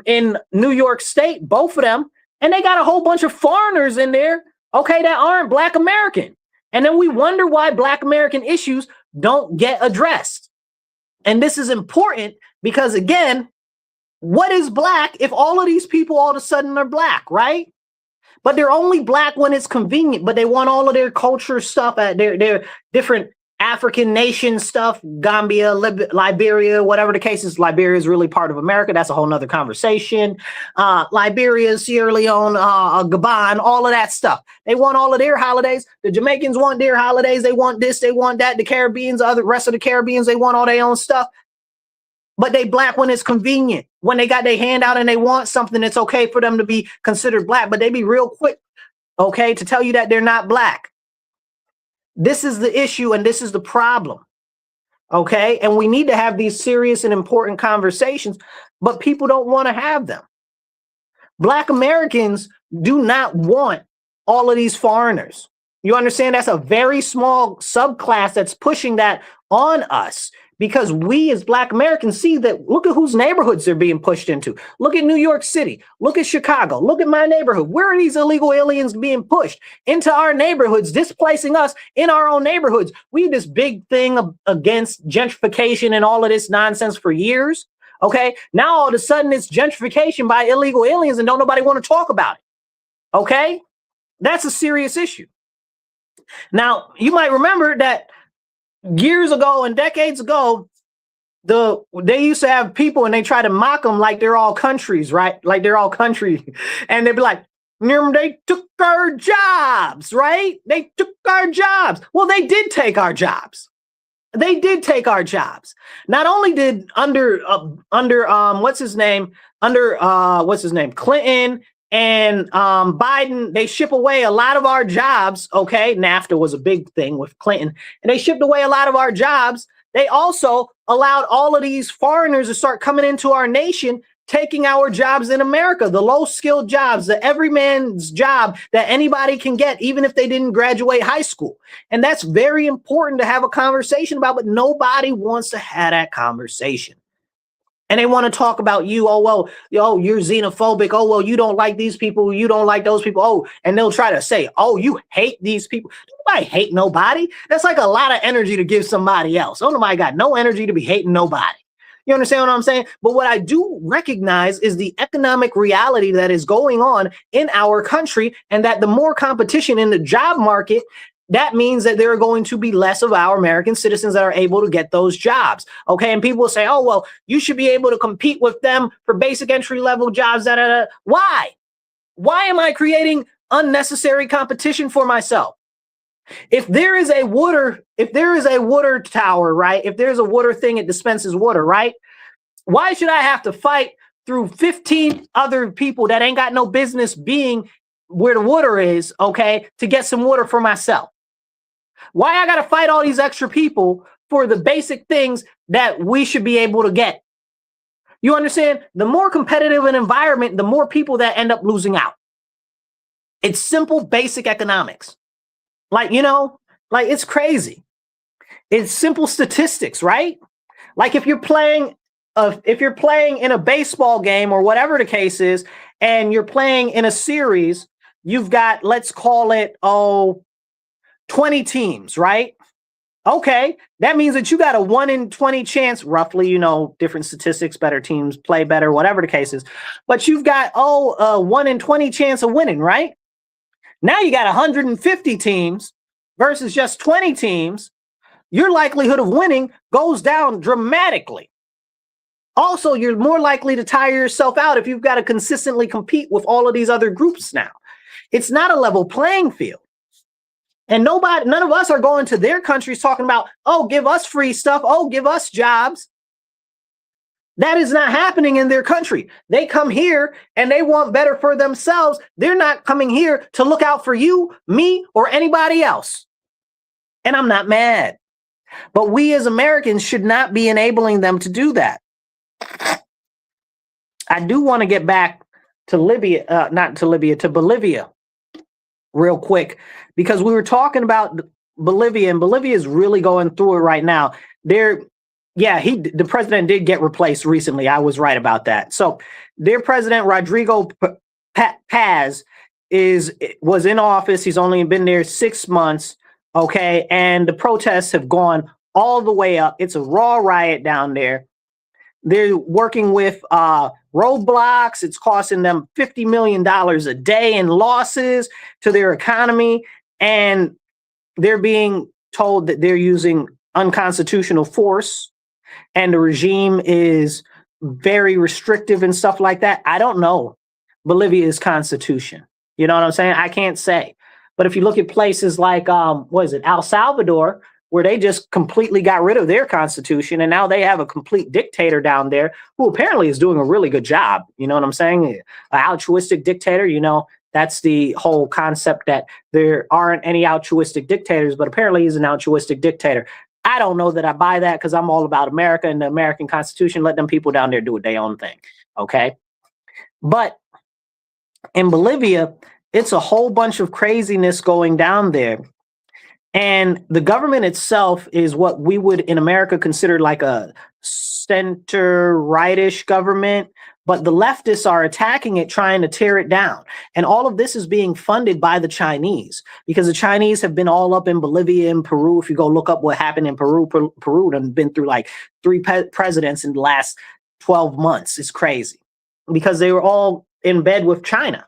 in New York State, both of them, and they got a whole bunch of foreigners in there, okay, that aren't Black American. And then we wonder why Black American issues don't get addressed. And this is important because, again, what is Black if all of these people all of a sudden are Black, right? But they're only Black when it's convenient, but they want all of their culture stuff, their different African nation stuff, Gambia, Liberia, whatever the case is. Liberia is really part of America. That's a whole nother conversation. Liberia, Sierra Leone, Gabon, all of that stuff. They want all of their holidays. The Jamaicans want their holidays. They want this, they want that. The Caribbeans, the rest of the Caribbeans, they want all their own stuff. But they Black when it's convenient. When they got their hand out and they want something, it's okay for them to be considered Black, but they be real quick, okay, to tell you that they're not Black. This is the issue and this is the problem, okay? And we need to have these serious and important conversations, but people don't want to have them. Black Americans do not want all of these foreigners. You understand? That's a very small subclass that's pushing that on us. because we as Black Americans see that, look at whose neighborhoods they're being pushed into. Look at New York City. Look at Chicago. Look at my neighborhood. Where are these illegal aliens being pushed? Into our neighborhoods, displacing us in our own neighborhoods. We have this big thing against gentrification and all of this nonsense for years. Okay. Now all of a sudden it's gentrification by illegal aliens and don't nobody want to talk about it. Okay. That's a serious issue. Now, you might remember that years ago and decades ago, they used to have people and they try to mock them like they're all countries, right? Like they're all country. And they'd be like, they took our jobs, right? They took our jobs. Well, they did take our jobs. They did take our jobs. Not only did under Clinton and Biden, they ship away a lot of our jobs. Okay, NAFTA was a big thing with Clinton, and they shipped away a lot of our jobs. They also allowed all of these foreigners to start coming into our nation, taking our jobs in America, the low-skilled jobs, the everyman's job that anybody can get, even if they didn't graduate high school. And that's very important to have a conversation about, but nobody wants to have that conversation. And they want to talk about you. Oh, well, you're xenophobic. Oh, well, you don't like these people. You don't like those people. Oh, and they'll try to say, oh, you hate these people. Nobody hate nobody. That's like a lot of energy to give somebody else. Oh, nobody got no energy to be hating nobody. You understand what I'm saying? But what I do recognize is the economic reality that is going on in our country, and that the more competition in the job market, that means that there are going to be less of our American citizens that are able to get those jobs. Okay. And people will say, oh, well, you should be able to compete with them for basic entry level jobs. Why? Why am I creating unnecessary competition for myself? If there is a water tower, right? If there's a water thing, it dispenses water, right? Why should I have to fight through 15 other people that ain't got no business being where the water is, okay, to get some water for myself? Why I got to fight all these extra people for the basic things that we should be able to get? You understand? The more competitive an environment, the more people that end up losing out. It's simple, basic economics. Like, it's crazy. It's simple statistics, right? Like if you're playing in a baseball game or whatever the case is, and you're playing in a series, you've got, let's call it, 20 teams, right? Okay, that means that you got a 1 in 20 chance, roughly, different statistics, better teams play better, whatever the case is. But you've got, a 1 in 20 chance of winning, right? Now you got 150 teams versus just 20 teams. Your likelihood of winning goes down dramatically. Also, you're more likely to tire yourself out if you've got to consistently compete with all of these other groups now. It's not a level playing field. And none of us are going to their countries talking about, oh, give us free stuff. Oh, give us jobs. That is not happening in their country. They come here and they want better for themselves. They're not coming here to look out for you, me, or anybody else. And I'm not mad. But we as Americans should not be enabling them to do that. I do want to get back to Bolivia real quick, because we were talking about Bolivia, and Bolivia is really going through it right now. The president did get replaced recently. I was right about that. So their president, Rodrigo Paz, was in office. He's only been there 6 months. Okay. And the protests have gone all the way up. It's a raw riot down there. They're working with roadblocks. It's costing them $50 million a day in losses to their economy. And they're being told that they're using unconstitutional force, and the regime is very restrictive and stuff like that. I don't know Bolivia's constitution. You know what I'm saying? I can't say. But if you look at places like, El Salvador, where they just completely got rid of their constitution, and now they have a complete dictator down there who apparently is doing a really good job. You know what I'm saying? An altruistic dictator, that's the whole concept, that there aren't any altruistic dictators, but apparently he's an altruistic dictator. I don't know that I buy that, because I'm all about America and the American Constitution. Let them people down there do their own thing. Okay. But in Bolivia, it's a whole bunch of craziness going down there. And the government itself is what we would in America consider like a center rightish government, but the leftists are attacking it, trying to tear it down. And all of this is being funded by the Chinese because the Chinese have been all up in Bolivia and Peru. If you go look up what happened in Peru, Peru has been through like three presidents in the last 12 months. It's crazy because they were all in bed with China.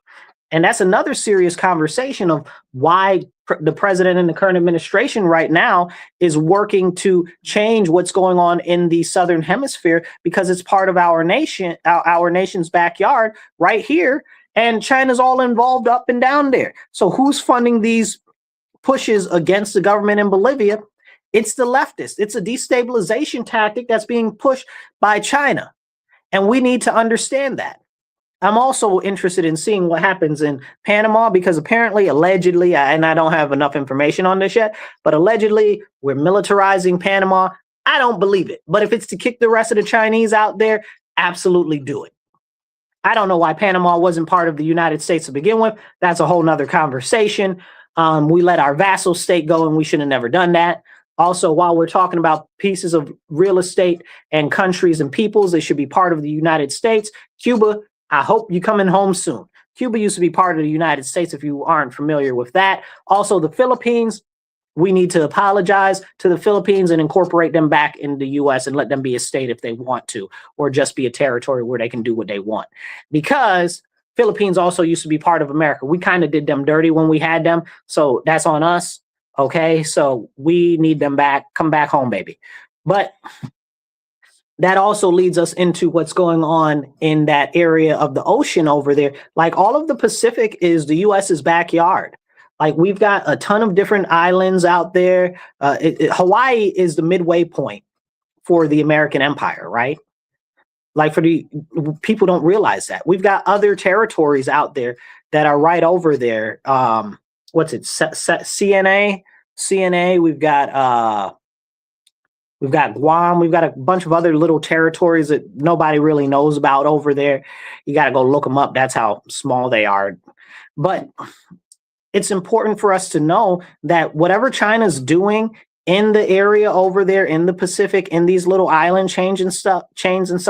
And that's another serious conversation of why the president and the current administration right now is working to change what's going on in the Southern Hemisphere because it's part of our nation, our nation's backyard right here. And China's all involved up and down there. So who's funding these pushes against the government in Bolivia? It's the leftists. It's a destabilization tactic that's being pushed by China. And we need to understand that. I'm also interested in seeing what happens in Panama because apparently, allegedly, and I don't have enough information on this yet, but allegedly we're militarizing Panama. I don't believe it. But if it's to kick the rest of the Chinese out there, absolutely do it. I don't know why Panama wasn't part of the United States to begin with. That's a whole nother conversation. We let our vassal state go and we should have never done that. Also, while we're talking about pieces of real estate and countries and peoples, they should be part of the United States. Cuba, I hope you're coming home soon. Cuba used to be part of the United States if you aren't familiar with that. Also, the Philippines, we need to apologize to the Philippines and incorporate them back in the U.S. and let them be a state if they want to, or just be a territory where they can do what they want. Because Philippines also used to be part of America. We kind of did them dirty when we had them. So that's on us. Okay, so we need them back. Come back home, baby. But that also leads us into what's going on in that area of the ocean over there. Like all of the Pacific is the U.S.'s backyard. Like we've got a ton of different islands out there. Hawaii is the midway point for the American empire, right? Like for the people don't realize that. We've got other territories out there that are right over there. What's it? CNA. We've got Guam. We've got a bunch of other little territories that nobody really knows about over there. You got to go look them up. That's how small they are. But it's important for us to know that whatever China's doing in the area over there in the Pacific, in these little island chains and stuff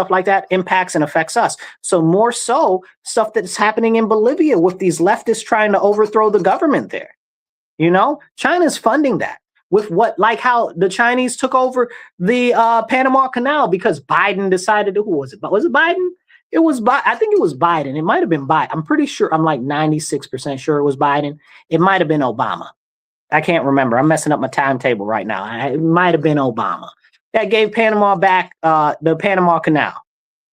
like that, impacts and affects us. So more so stuff that's happening in Bolivia with these leftists trying to overthrow the government there. You know, China's funding that with what, like how the Chinese took over the Panama Canal because Biden decided to, who was it? Was it Biden? It was I think it was Biden. It might have been Biden. I'm pretty sure. I'm like 96% sure it was Biden. It might have been Obama. I can't remember. I'm messing up my timetable right now. It might have been Obama that gave Panama back the Panama Canal.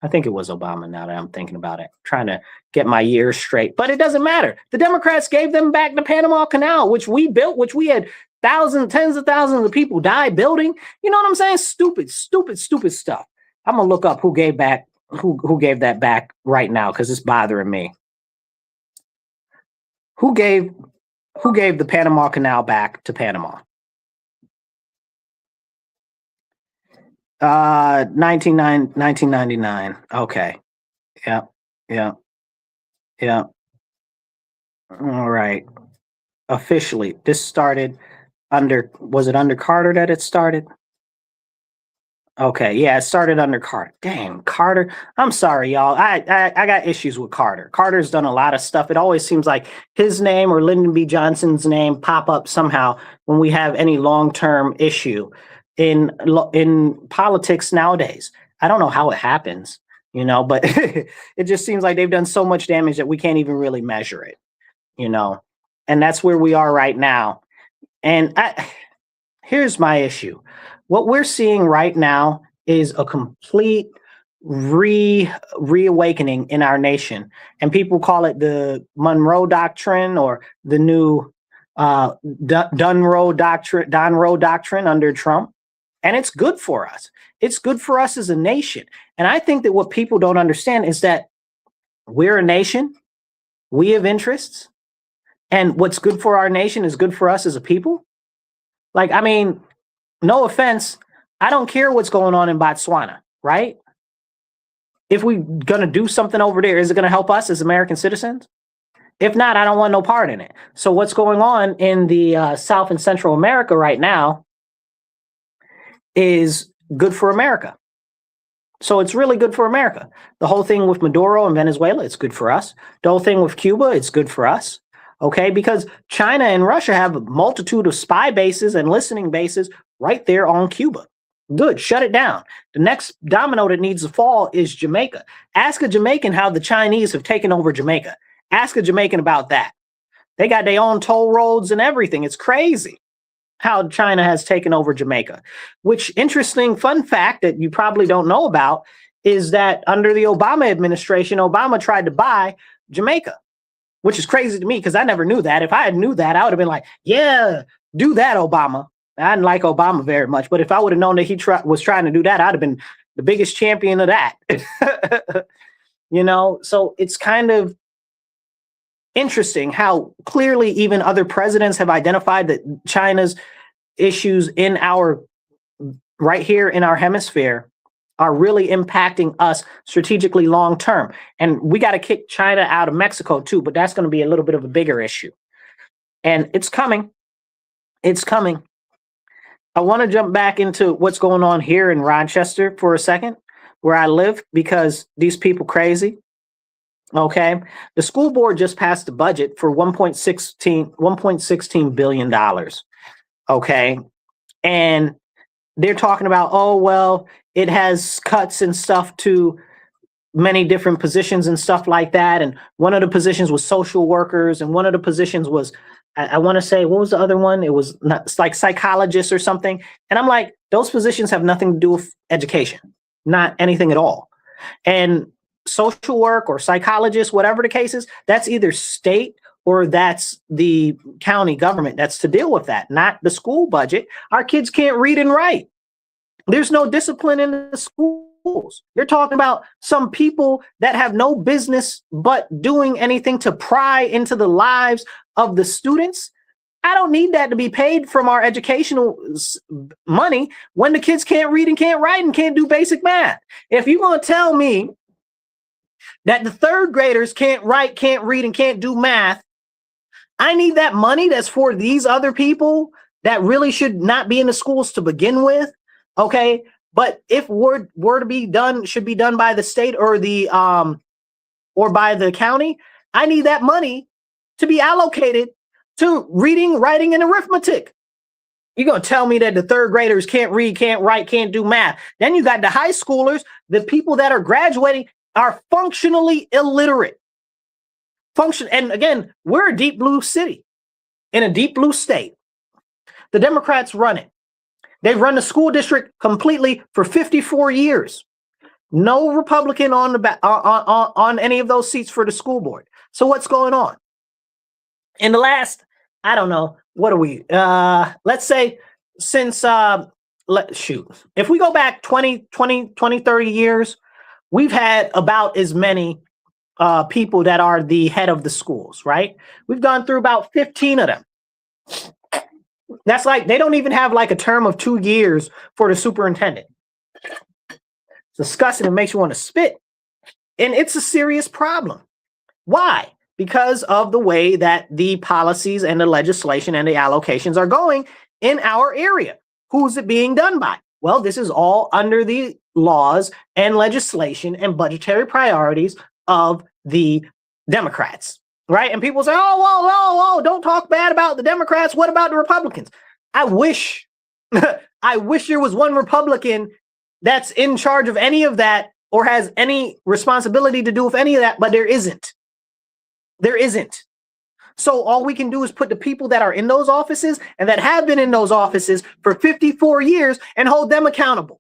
I think it was Obama now that I'm thinking about it. Trying to get my years straight. But it doesn't matter. The Democrats gave them back the Panama Canal, which we built, which we had tens of thousands of people die building. You know what I'm saying? Stupid stuff. I'm going to look up who gave that back right now because it's bothering me. Who gave the Panama Canal back to Panama? 1999. Okay. Yeah. All right. Officially, this started was it under Carter that it started? Okay, yeah, it started under Carter. Dang, Carter. I'm sorry, y'all. I got issues with Carter. Carter's done a lot of stuff. It always seems like his name or Lyndon B. Johnson's name pop up somehow when we have any long-term issue in politics nowadays. I don't know how it happens, you know, but it just seems like they've done so much damage that we can't even really measure it, you know, and that's where we are right now. And here's my issue. What we're seeing right now is a complete reawakening in our nation. And people call it the Monroe Doctrine or the new Dunroe Doctrine under Trump. And it's good for us. It's good for us as a nation. And I think that what people don't understand is that we're a nation. We have interests. And what's good for our nation is good for us as a people. Like, I mean, no offense, I don't care what's going on in Botswana, right? If we're going to do something over there, is it going to help us as American citizens? If not, I don't want no part in it. So what's going on in the South and Central America right now is good for America. So it's really good for America. The whole thing with Maduro and Venezuela, it's good for us. The whole thing with Cuba, it's good for us. Okay, because China and Russia have a multitude of spy bases and listening bases right there on Cuba. Good, shut it down. The next domino that needs to fall is Jamaica. Ask a Jamaican how the Chinese have taken over Jamaica. Ask a Jamaican about that. They got their own toll roads and everything. It's crazy how China has taken over Jamaica. Which, interesting fun fact that you probably don't know about is that under the Obama administration, Obama tried to buy Jamaica, which is crazy to me because I never knew that. If I had knew that, I would have been like, yeah, do that, Obama. I didn't like Obama very much, but if I would have known that he was trying to do that, I'd have been the biggest champion of that. You know, so it's kind of interesting how clearly even other presidents have identified that China's issues in our right here in our hemisphere are really impacting us strategically long term. And we got to kick China out of Mexico too, but that's going to be a little bit of a bigger issue. And it's coming. It's coming. I want to jump back into what's going on here in Rochester for a second, where I live, because these people crazy. Okay. The school board just passed a budget for $1.16 billion. Okay. And they're talking about, oh, well, it has cuts and stuff to many different positions and stuff like that. And one of the positions was social workers. And one of the positions was, I want to say, what was the other one? It was not, it's like psychologists or something. And I'm like, those positions have nothing to do with education, not anything at all. And social work or psychologist, whatever the case is, that's either state or that's the county government that's to deal with that, not the school budget. Our kids can't read and write. There's no discipline in the schools. You're talking about some people that have no business but doing anything to pry into the lives of the students. I don't need that to be paid from our educational money when the kids can't read and can't write and can't do basic math. If you're going to tell me that the third graders can't write, can't read, and can't do math, I need that money that's for these other people that really should not be in the schools to begin with. Okay. But if were to be done, should be done by the state or the or by the county, I need that money to be allocated to reading, writing, and arithmetic. You're going to tell me that the third graders can't read, can't write, can't do math. Then you got the high schoolers, the people that are graduating are functionally illiterate. And again, we're a deep blue city in a deep blue state. The Democrats run it. They've run the school district completely for 54 years. No Republican on the on any of those seats for the school board. So what's going on? In the last, I don't know, what are we? Let's say since if we go back 20, 30 years, we've had about as many people that are the head of the schools, right? We've gone through about 15 of them. That's like, they don't even have like a term of 2 years for the superintendent. It's disgusting. It makes you want to spit. And it's a serious problem. Why? Because of the way that the policies and the legislation and the allocations are going in our area. Who's it being done by? Well, this is all under the laws and legislation and budgetary priorities of the Democrats, right? And people say, oh, don't talk bad about the Democrats. What about the Republicans? I wish there was one Republican that's in charge of any of that or has any responsibility to do with any of that, but there isn't. There isn't. So all we can do is put the people that are in those offices and that have been in those offices for 54 years and hold them accountable.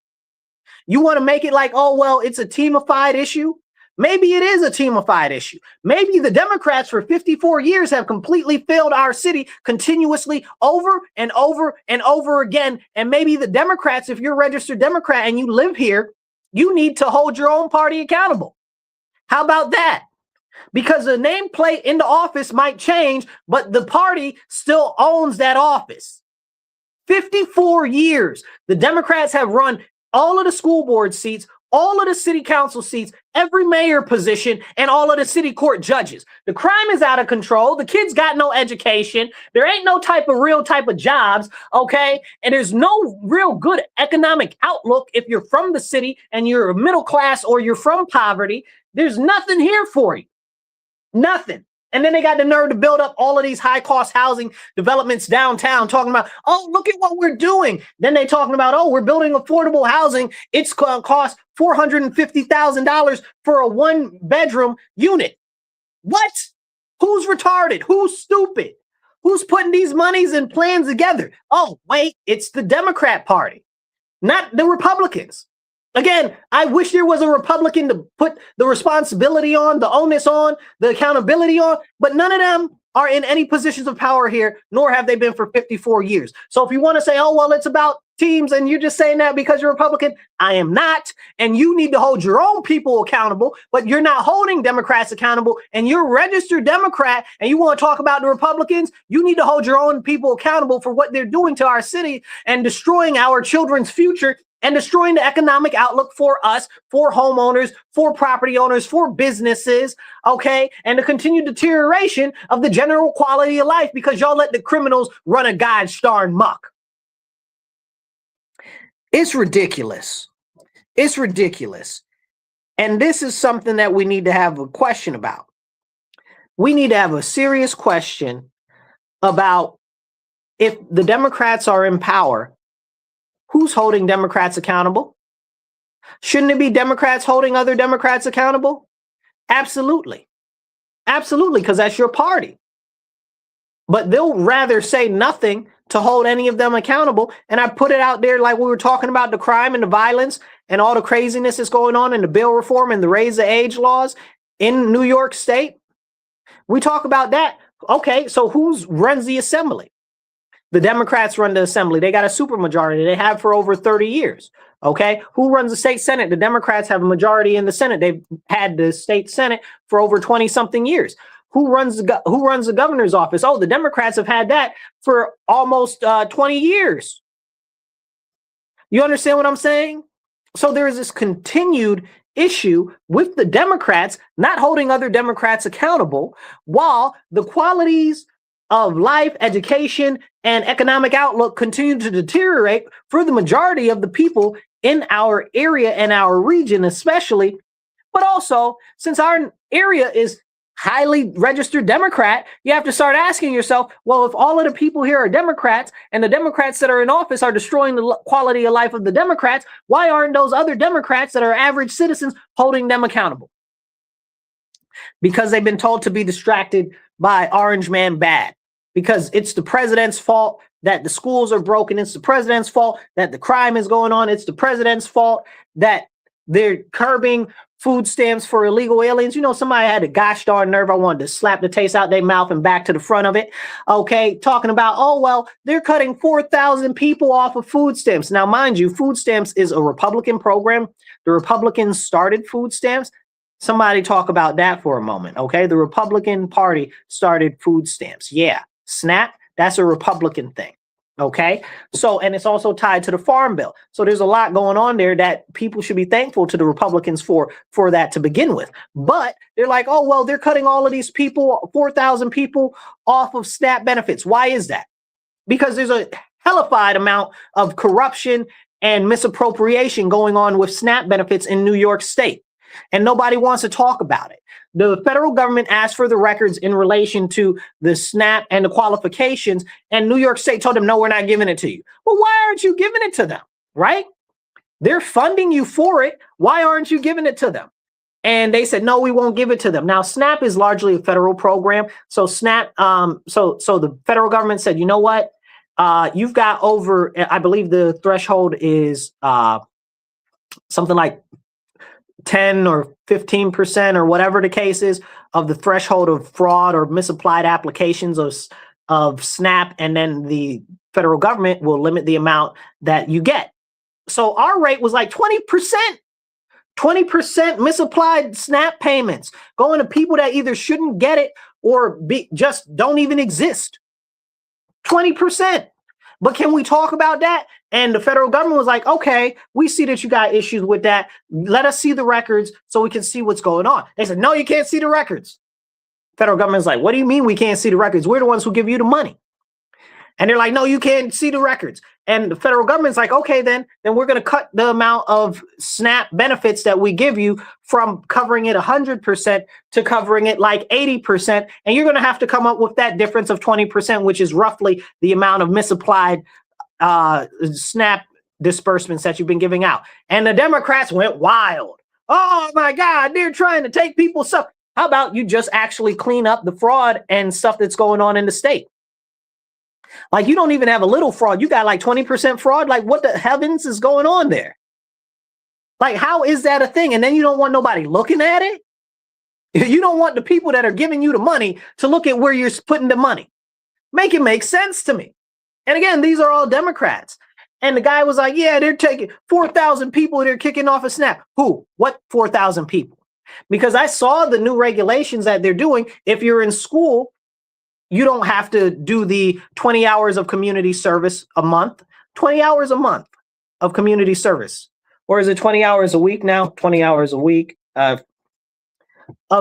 You want to make it like, oh, well, it's a teamified issue. Maybe it is a teamified issue. Maybe the Democrats for 54 years have completely failed our city continuously over and over and over again. And maybe the Democrats, if you're a registered Democrat and you live here, you need to hold your own party accountable. How about that? Because the nameplate in the office might change, but the party still owns that office. 54 years. The Democrats have run all of the school board seats, all of the city council seats, every mayor position, and all of the city court judges. The crime is out of control. The kids got no education. There ain't no real type of jobs, okay? And there's no real good economic outlook if you're from the city and you're middle class or you're from poverty. There's nothing here for you. Nothing. And then they got the nerve to build up all of these high-cost housing developments downtown, talking about, oh, look at what we're doing. Then they talking about, oh, we're building affordable housing. It's going to cost $450,000 for a one-bedroom unit. What? Who's retarded? Who's stupid? Who's putting these monies and plans together? Oh, wait, it's the Democrat Party, not the Republicans. Again, I wish there was a Republican to put the responsibility on, the onus on, the accountability on, but none of them are in any positions of power here, nor have they been for 54 years. So if you want to say, oh, well, it's about teams and you're just saying that because you're Republican, I am not. And you need to hold your own people accountable, but you're not holding Democrats accountable, and you're a registered Democrat and you want to talk about the Republicans, you need to hold your own people accountable for what they're doing to our city and destroying our children's future and destroying the economic outlook for us, for homeowners, for property owners, for businesses, okay? And the continued deterioration of the general quality of life because y'all let the criminals run a gosh darn muck. It's ridiculous. It's ridiculous. And this is something that we need to have a question about. We need to have a serious question about if the Democrats are in power, who's holding Democrats accountable? Shouldn't it be Democrats holding other Democrats accountable? Absolutely. Absolutely, because that's your party. But they'll rather say nothing to hold any of them accountable. And I put it out there like we were talking about the crime and the violence and all the craziness that's going on in the bail reform and the raise the age laws in New York State. We talk about that. Okay, so who runs the assembly? The Democrats run the assembly. They got a supermajority. They have for over 30 years. Okay. Who runs the state Senate? The Democrats have a majority in the Senate. They've had the state Senate for over 20 something years. Who runs the governor's office? Oh, the Democrats have had that for almost 20 years. You understand what I'm saying? So there is this continued issue with the Democrats not holding other Democrats accountable, while the qualities of life, education, and economic outlook continue to deteriorate for the majority of the people in our area and our region especially. But also, since our area is highly registered Democrat, you have to start asking yourself, well, if all of the people here are Democrats and the Democrats that are in office are destroying the quality of life of the Democrats, why aren't those other Democrats that are average citizens holding them accountable? Because they've been told to be distracted by Orange Man Bad. Because it's the president's fault that the schools are broken. It's the president's fault that the crime is going on. It's the president's fault that they're curbing food stamps for illegal aliens. You know, somebody had a gosh darn nerve. I wanted to slap the taste out their mouth and back to the front of it. Okay, talking about, oh, well, they're cutting 4,000 people off of food stamps. Now, mind you, food stamps is a Republican program. The Republicans started food stamps. Somebody talk about that for a moment, okay? The Republican Party started food stamps. Yeah. SNAP, that's a Republican thing. Okay. So, and it's also tied to the Farm Bill. So there's a lot going on there that people should be thankful to the Republicans for that to begin with. But they're like, oh, well, they're cutting all of these people, 4,000 people off of SNAP benefits. Why is that? Because there's a hellified amount of corruption and misappropriation going on with SNAP benefits in New York State. And nobody wants to talk about it. The federal government asked for the records in relation to the SNAP and the qualifications, and New York State told them, no, we're not giving it to you. Well, why aren't you giving it to them, right? They're funding you for it. Why aren't you giving it to them? And they said, no, we won't give it to them. Now, SNAP is largely a federal program. So SNAP, so the federal government said, you know what? You've got over, I believe the threshold is something like 10 or 15% or whatever the case is of the threshold of fraud or misapplied applications of SNAP. And then the federal government will limit the amount that you get. So our rate was like 20% misapplied SNAP payments going to people that either shouldn't get it or just don't even exist. 20%. But can we talk about that? And the federal government was like, okay, we see that you got issues with that. Let us see the records so we can see what's going on. They said, no, you can't see the records. Federal government's like, what do you mean we can't see the records? We're the ones who give you the money. And they're like, no, you can't see the records. And the federal government's like, okay, then we're going to cut the amount of SNAP benefits that we give you from covering it 100% to covering it like 80%. And you're going to have to come up with that difference of 20%, which is roughly the amount of misapplied SNAP disbursements that you've been giving out. And the Democrats went wild. Oh my God, they're trying to take people's stuff. How about you just actually clean up the fraud and stuff that's going on in the state? Like, you don't even have a little fraud. You got like 20% fraud. Like, what the heavens is going on there? Like, how is that a thing? And then you don't want nobody looking at it? You don't want the people that are giving you the money to look at where you're putting the money. Make it make sense to me. And again, these are all Democrats. And the guy was like, yeah, they're taking 4,000 people. They're kicking off a SNAP. Who? What 4,000 people? Because I saw the new regulations that they're doing. If you're in school, you don't have to do the 20 hours of community service a month, 20 hours a month of community service. Or is it 20 hours a week now? 20 hours a week of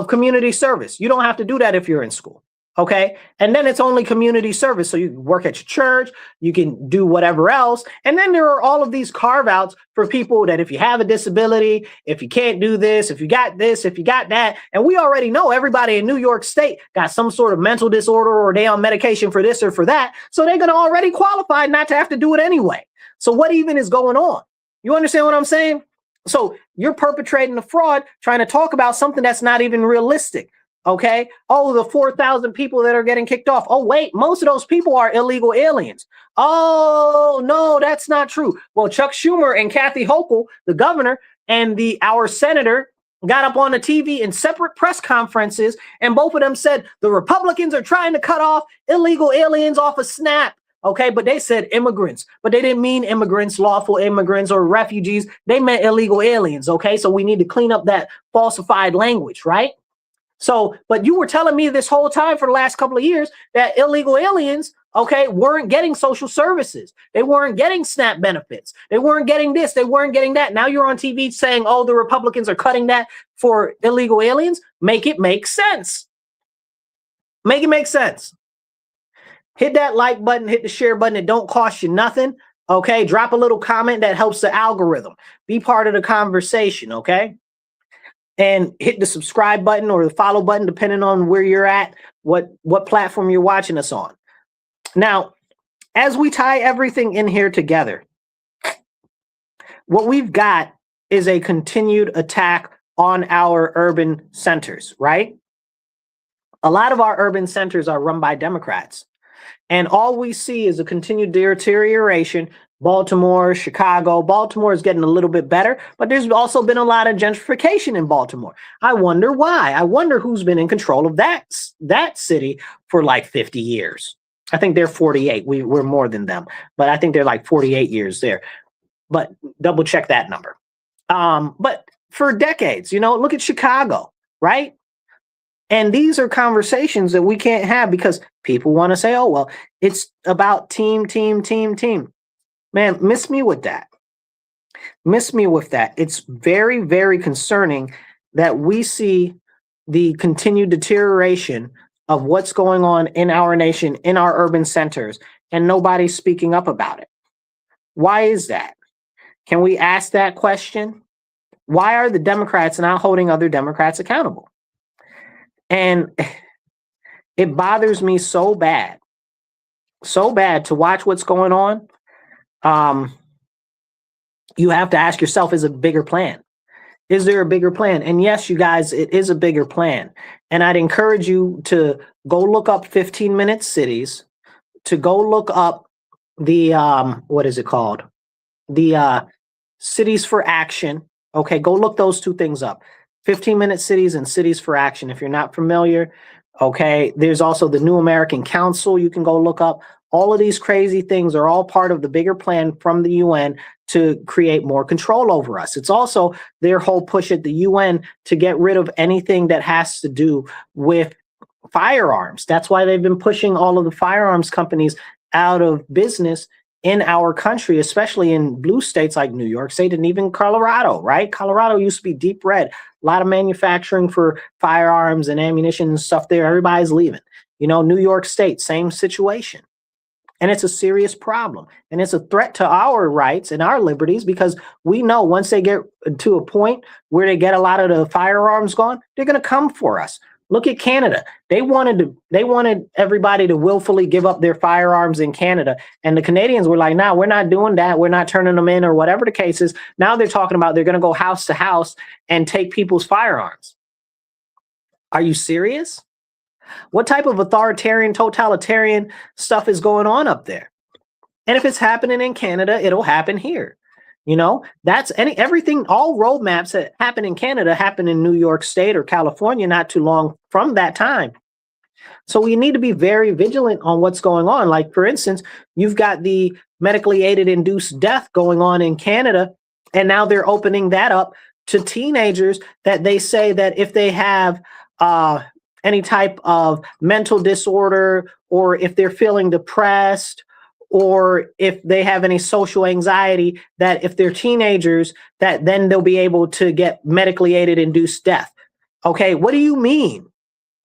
community service. You don't have to do that if you're in school. Okay. And then it's only community service. So you can work at your church, you can do whatever else. And then there are all of these carve outs for people that if you have a disability, if you can't do this, if you got this, if you got that. And we already know everybody in New York State got some sort of mental disorder or they on medication for this or for that. So they're going to already qualify not to have to do it anyway. So what even is going on? You understand what I'm saying? So you're perpetrating the fraud, trying to talk about something that's not even realistic. Okay. Oh, the 4,000 people that are getting kicked off. Oh, wait, most of those people are illegal aliens. Oh, no, that's not true. Well, Chuck Schumer and Kathy Hochul, the governor, and our senator got up on the TV in separate press conferences, and both of them said the Republicans are trying to cut off illegal aliens off of SNAP. Okay, but they said immigrants, but they didn't mean immigrants, lawful immigrants or refugees. They meant illegal aliens. Okay, so we need to clean up that falsified language, right? So, but you were telling me this whole time for the last couple of years that illegal aliens, okay, weren't getting social services. They weren't getting SNAP benefits. They weren't getting this. They weren't getting that. Now you're on TV saying, oh, the Republicans are cutting that for illegal aliens. Make it make sense. Make it make sense. Hit that like button, hit the share button. It don't cost you nothing. Okay, drop a little comment that helps the algorithm. Be part of the conversation, okay? And hit the subscribe button or the follow button, depending on where you're at, what platform you're watching us on. Now, as we tie everything in here together, what we've got is a continued attack on our urban centers, right? A lot of our urban centers are run by Democrats. And all we see is a continued deterioration. Baltimore, Chicago. Baltimore is getting a little bit better, but there's also been a lot of gentrification in Baltimore. I wonder why. I wonder who's been in control of that city for like 50 years. I think they're 48. We're more than them, but I think they're like 48 years there. But double check that number. But for decades, look at Chicago, right? And these are conversations that we can't have because people want to say, oh, well, it's about team. Man, miss me with that. Miss me with that. It's very, very concerning that we see the continued deterioration of what's going on in our nation, in our urban centers, and nobody's speaking up about it. Why is that? Can we ask that question? Why are the Democrats not holding other Democrats accountable? And it bothers me so bad to watch what's going on. You have to ask yourself, is a bigger plan? Is there a bigger plan? And yes, you guys, it is a bigger plan. And I'd encourage you to go look up 15-minute cities, to go look up the, what is it called? The Cities for Action. Okay, go look those two things up. 15-minute cities and Cities for Action. If you're not familiar, okay, there's also the New American Council you can go look up. All of these crazy things are all part of the bigger plan from the UN to create more control over us. It's also their whole push at the UN to get rid of anything that has to do with firearms. That's why they've been pushing all of the firearms companies out of business in our country, especially in blue states like New York State and even Colorado, right? Colorado used to be deep red. A lot of manufacturing for firearms and ammunition and stuff there. Everybody's leaving. New York State, same situation. And it's a serious problem. And it's a threat to our rights and our liberties, because we know once they get to a point where they get a lot of the firearms gone, they're going to come for us. Look at Canada. They wanted everybody to willfully give up their firearms in Canada. And the Canadians were like, no, we're not doing that. We're not turning them in, or whatever the case is. Now they're talking about they're going to go house to house and take people's firearms. Are you serious? What type of authoritarian, totalitarian stuff is going on up there? And if it's happening in Canada, it'll happen here. That's everything, all roadmaps that happen in Canada happen in New York State or California not too long from that time. So we need to be very vigilant on what's going on. Like, for instance, you've got the medically aided induced death going on in Canada, and now they're opening that up to teenagers, that they say that if they have any type of mental disorder, or if they're feeling depressed, or if they have any social anxiety, that if they're teenagers, that then they'll be able to get medically aided induced death. Okay, what do you mean?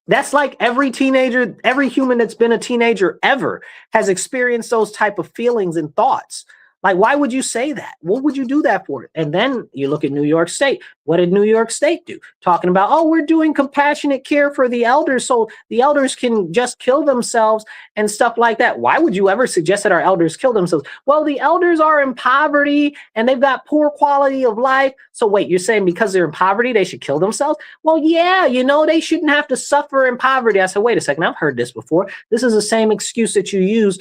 That's like every teenager, every human that's been a teenager ever has experienced those type of feelings and thoughts. Like, why would you say that? What would you do that for? And then you look at New York State. What did New York State do? Talking about, oh, we're doing compassionate care for the elders, so the elders can just kill themselves and stuff like that. Why would you ever suggest that our elders kill themselves? Well, the elders are in poverty and they've got poor quality of life. So wait, you're saying because they're in poverty, they should kill themselves? Well, yeah, they shouldn't have to suffer in poverty. I said, wait a second, I've heard this before. This is the same excuse that you use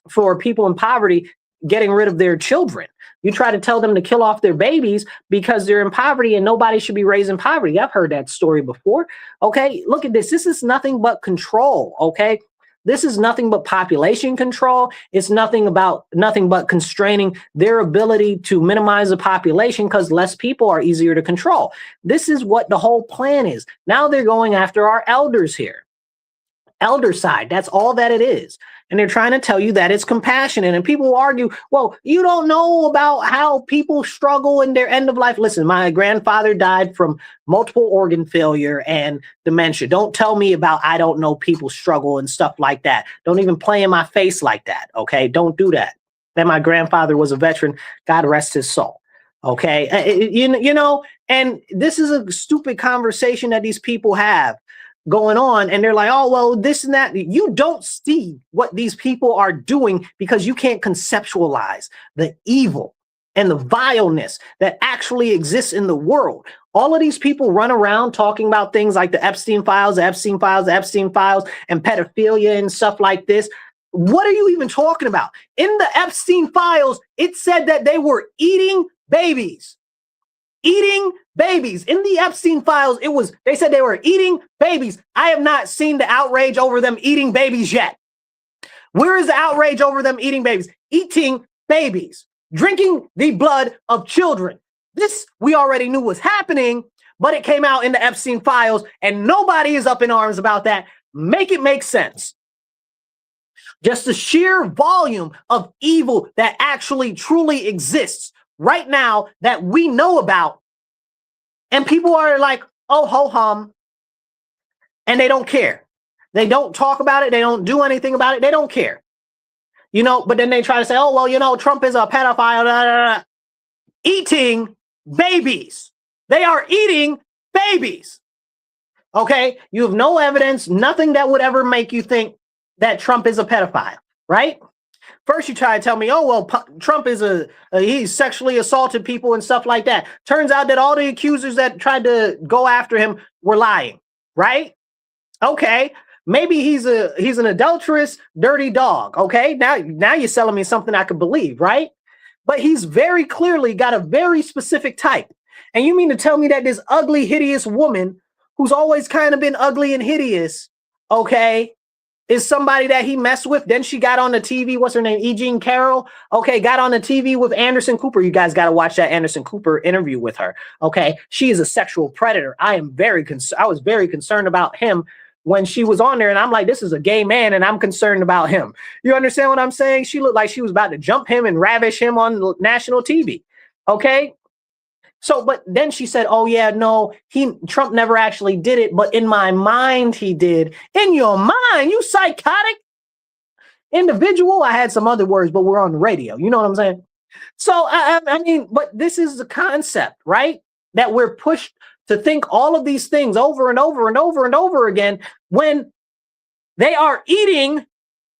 for people in poverty getting rid of their children. You try to tell them to kill off their babies because they're in poverty and nobody should be raised in poverty. I've heard that story before. Okay, look at this. This is nothing but control. Okay, this is nothing but population control. It's nothing but constraining their ability to minimize the population, because less people are easier to control. This is what the whole plan is. Now they're going after our elders here. Elder side, that's all that it is. And they're trying to tell you that it's compassionate. And people will argue, well, you don't know about how people struggle in their end of life. Listen, my grandfather died from multiple organ failure and dementia. Don't tell me about I don't know people struggle and stuff like that. Don't even play in my face like that. Okay, don't do that. Then my grandfather was a veteran. God rest his soul. Okay, and this is a stupid conversation that these people have going on, and they're like, oh, well, this and that. You don't see what these people are doing because you can't conceptualize the evil and the vileness that actually exists in the world. All of these people run around talking about things like the Epstein files, and pedophilia and stuff like this. What are you even talking about? In the Epstein files, it said that they were eating babies. Eating babies. In the Epstein files, they said they were eating babies. I have not seen the outrage over them eating babies yet. Where is the outrage over them eating babies? Eating babies, drinking the blood of children. This we already knew was happening, but it came out in the Epstein files and nobody is up in arms about that. Make it make sense. Just the sheer volume of evil that actually truly exists right now that we know about, and people are like, oh, ho hum, and they don't care. They don't talk about it. They don't do anything about it. They don't care. But then they try to say, oh, well, Trump is a pedophile. Blah, blah, blah. Eating babies. They are eating babies. Okay? You have no evidence, nothing that would ever make you think that Trump is a pedophile, right? First, you try to tell me, oh, well, Trump is he's sexually assaulted people and stuff like that. Turns out that all the accusers that tried to go after him were lying, right? Okay, maybe he's an adulterous, dirty dog. Okay, now you're selling me something I could believe, right? But he's very clearly got a very specific type. And you mean to tell me that this ugly, hideous woman who's always kind of been ugly and hideous, okay, is somebody that he messed with? Then she got on the TV. What's her name? E. Jean Carroll. Okay, got on the TV with Anderson Cooper. You guys got to watch that Anderson Cooper interview with her. Okay, she is a sexual predator. I was very concerned about him when she was on there, and I'm like, this is a gay man, and I'm concerned about him. You understand what I'm saying? She looked like she was about to jump him and ravish him on national TV. Okay. So, but then she said, oh yeah, no, Trump never actually did it, but in my mind he did. In your mind, you psychotic individual. I had some other words, but we're on the radio. You know what I'm saying? So, I mean, but this is the concept, right? That we're pushed to think all of these things over and over and over and over again when they are eating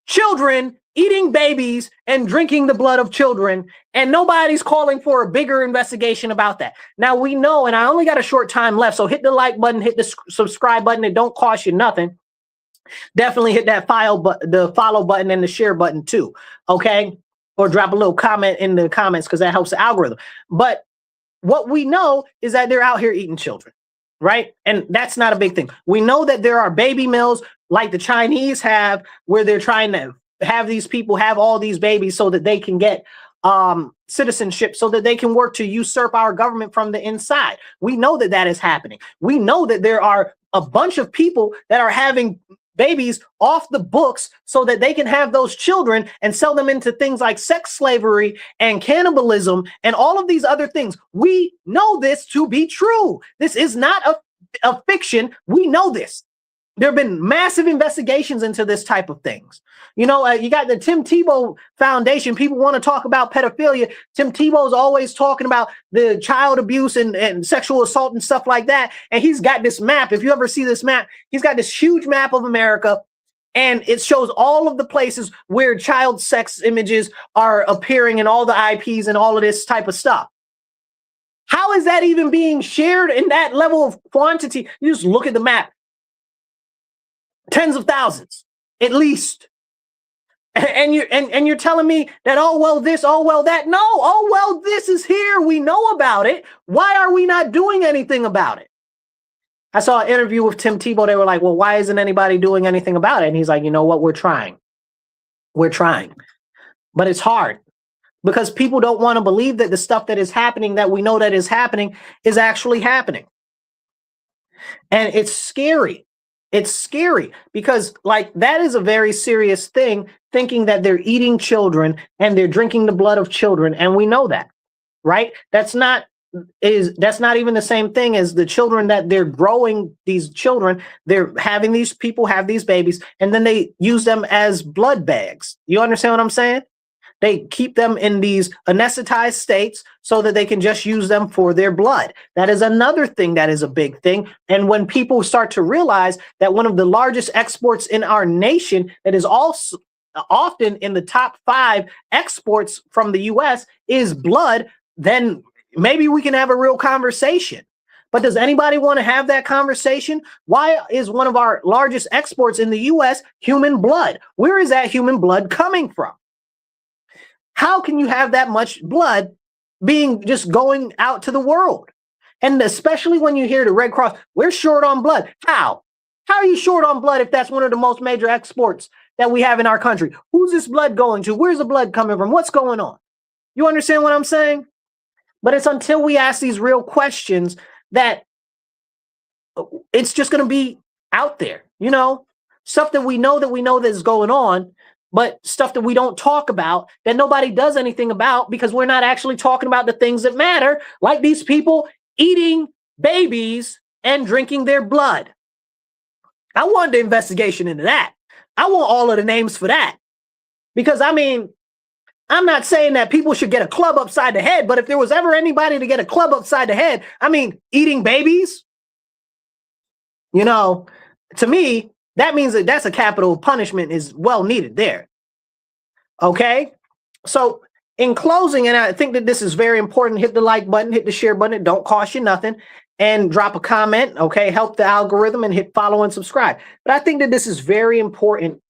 children, eating babies, and drinking the blood of children, and nobody's calling for a bigger investigation about that. Now we know, and I only got a short time left, so hit the like button, hit the subscribe button. It don't cost you nothing. Definitely hit that the follow button and the share button too, okay? Or drop a little comment in the comments because that helps the algorithm. But what we know is that they're out here eating children, right? And that's not a big thing. We know that there are baby mills like the Chinese have, where they're trying to have these people have all these babies so that they can get citizenship, so that they can work to usurp our government from the inside. We know that that is happening. We know that there are a bunch of people that are having babies off the books so that they can have those children and sell them into things like sex slavery and cannibalism and all of these other things. We know this to be true. This is not a fiction. We know this. There have been massive investigations into this type of things. You know, you got the Tim Tebow Foundation. People want to talk about pedophilia. Tim Tebow's always talking about the child abuse and sexual assault and stuff like that. And he's got this map. If you ever see this map, he's got this huge map of America. And it shows all of the places where child sex images are appearing and all the IPs and all of this type of stuff. How is that even being shared in that level of quantity? You just look at the map. Tens of thousands, at least. And you're telling me that, oh, well, this, oh, well, that. No, oh, well, this is here. We know about it. Why are we not doing anything about it? I saw an interview with Tim Tebow. They were like, well, why isn't anybody doing anything about it? And he's like, you know what? We're trying. We're trying. But it's hard because people don't want to believe that the stuff that is happening, that we know that is happening, is actually happening. And it's scary. It's scary because, like, that is a very serious thing, thinking that they're eating children and they're drinking the blood of children. And we know that, right? That's not even the same thing as the children that they're growing. These children, they're having these people have these babies and then they use them as blood bags. You understand what I'm saying? They keep them in these anesthetized states so that they can just use them for their blood. That is another thing that is a big thing. And when people start to realize that one of the largest exports in our nation, that is also often in the top 5 exports from the US, is blood, then maybe we can have a real conversation. But does anybody want to have that conversation? Why is one of our largest exports in the US human blood? Where is that human blood coming from? How can you have that much blood being just going out to the world? And especially when you hear the Red Cross, we're short on blood. How? How are you short on blood if that's one of the most major exports that we have in our country? Who's this blood going to? Where's the blood coming from? What's going on? You understand what I'm saying? But it's until we ask these real questions that it's just going to be out there, you know, stuff that we know that is going on. But stuff that we don't talk about, that nobody does anything about because we're not actually talking about the things that matter, like these people eating babies and drinking their blood. I want the investigation into that. I want all of the names for that. Because, I mean, I'm not saying that people should get a club upside the head, but if there was ever anybody to get a club upside the head, I mean, eating babies, you know, to me, that means that that's a capital punishment is well needed there. Okay. So in closing, and I think that this is very important, hit the like button, hit the share button. It don't cost you nothing, and drop a comment. Okay. Help the algorithm and hit follow and subscribe. But I think that this is very important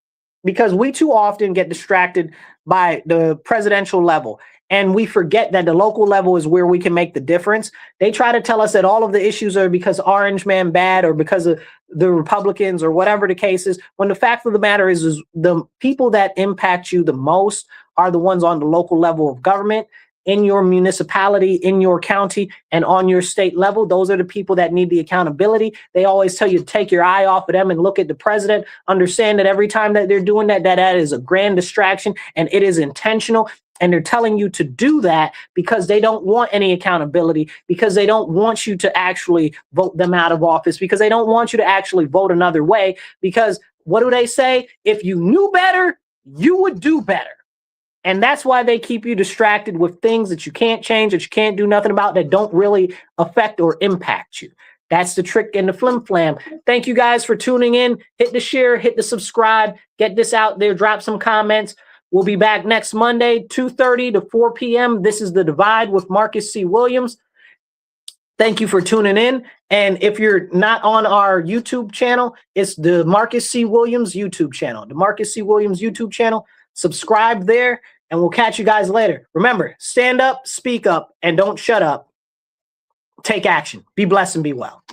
because we too often get distracted by the presidential level. And we forget that the local level is where we can make the difference. They try to tell us that all of the issues are because Orange Man bad or because of the Republicans or whatever the case is, when the fact of the matter is the people that impact you the most are the ones on the local level of government. in your municipality, in your county, and on your state level. Those are the people that need the accountability. They always tell you to take your eye off of them and look at the president. Understand that every time that they're doing that, that is a grand distraction and it is intentional. And they're telling you to do that because they don't want any accountability, because they don't want you to actually vote them out of office, because they don't want you to actually vote another way. Because what do they say? If you knew better, you would do better. And that's why they keep you distracted with things that you can't change, that you can't do nothing about, that don't really affect or impact you. That's the trick and the flim flam. Thank you guys for tuning in. Hit the share, hit the subscribe, get this out there, drop some comments. We'll be back next Monday, 2:30 to 4 p.m. This is The Divide with Marcus C. Williams. Thank you for tuning in. And if you're not on our YouTube channel, it's the Marcus C. Williams YouTube channel. The Marcus C. Williams YouTube channel. Subscribe there, and we'll catch you guys later. Remember, stand up, speak up, and don't shut up. Take action. Be blessed and be well.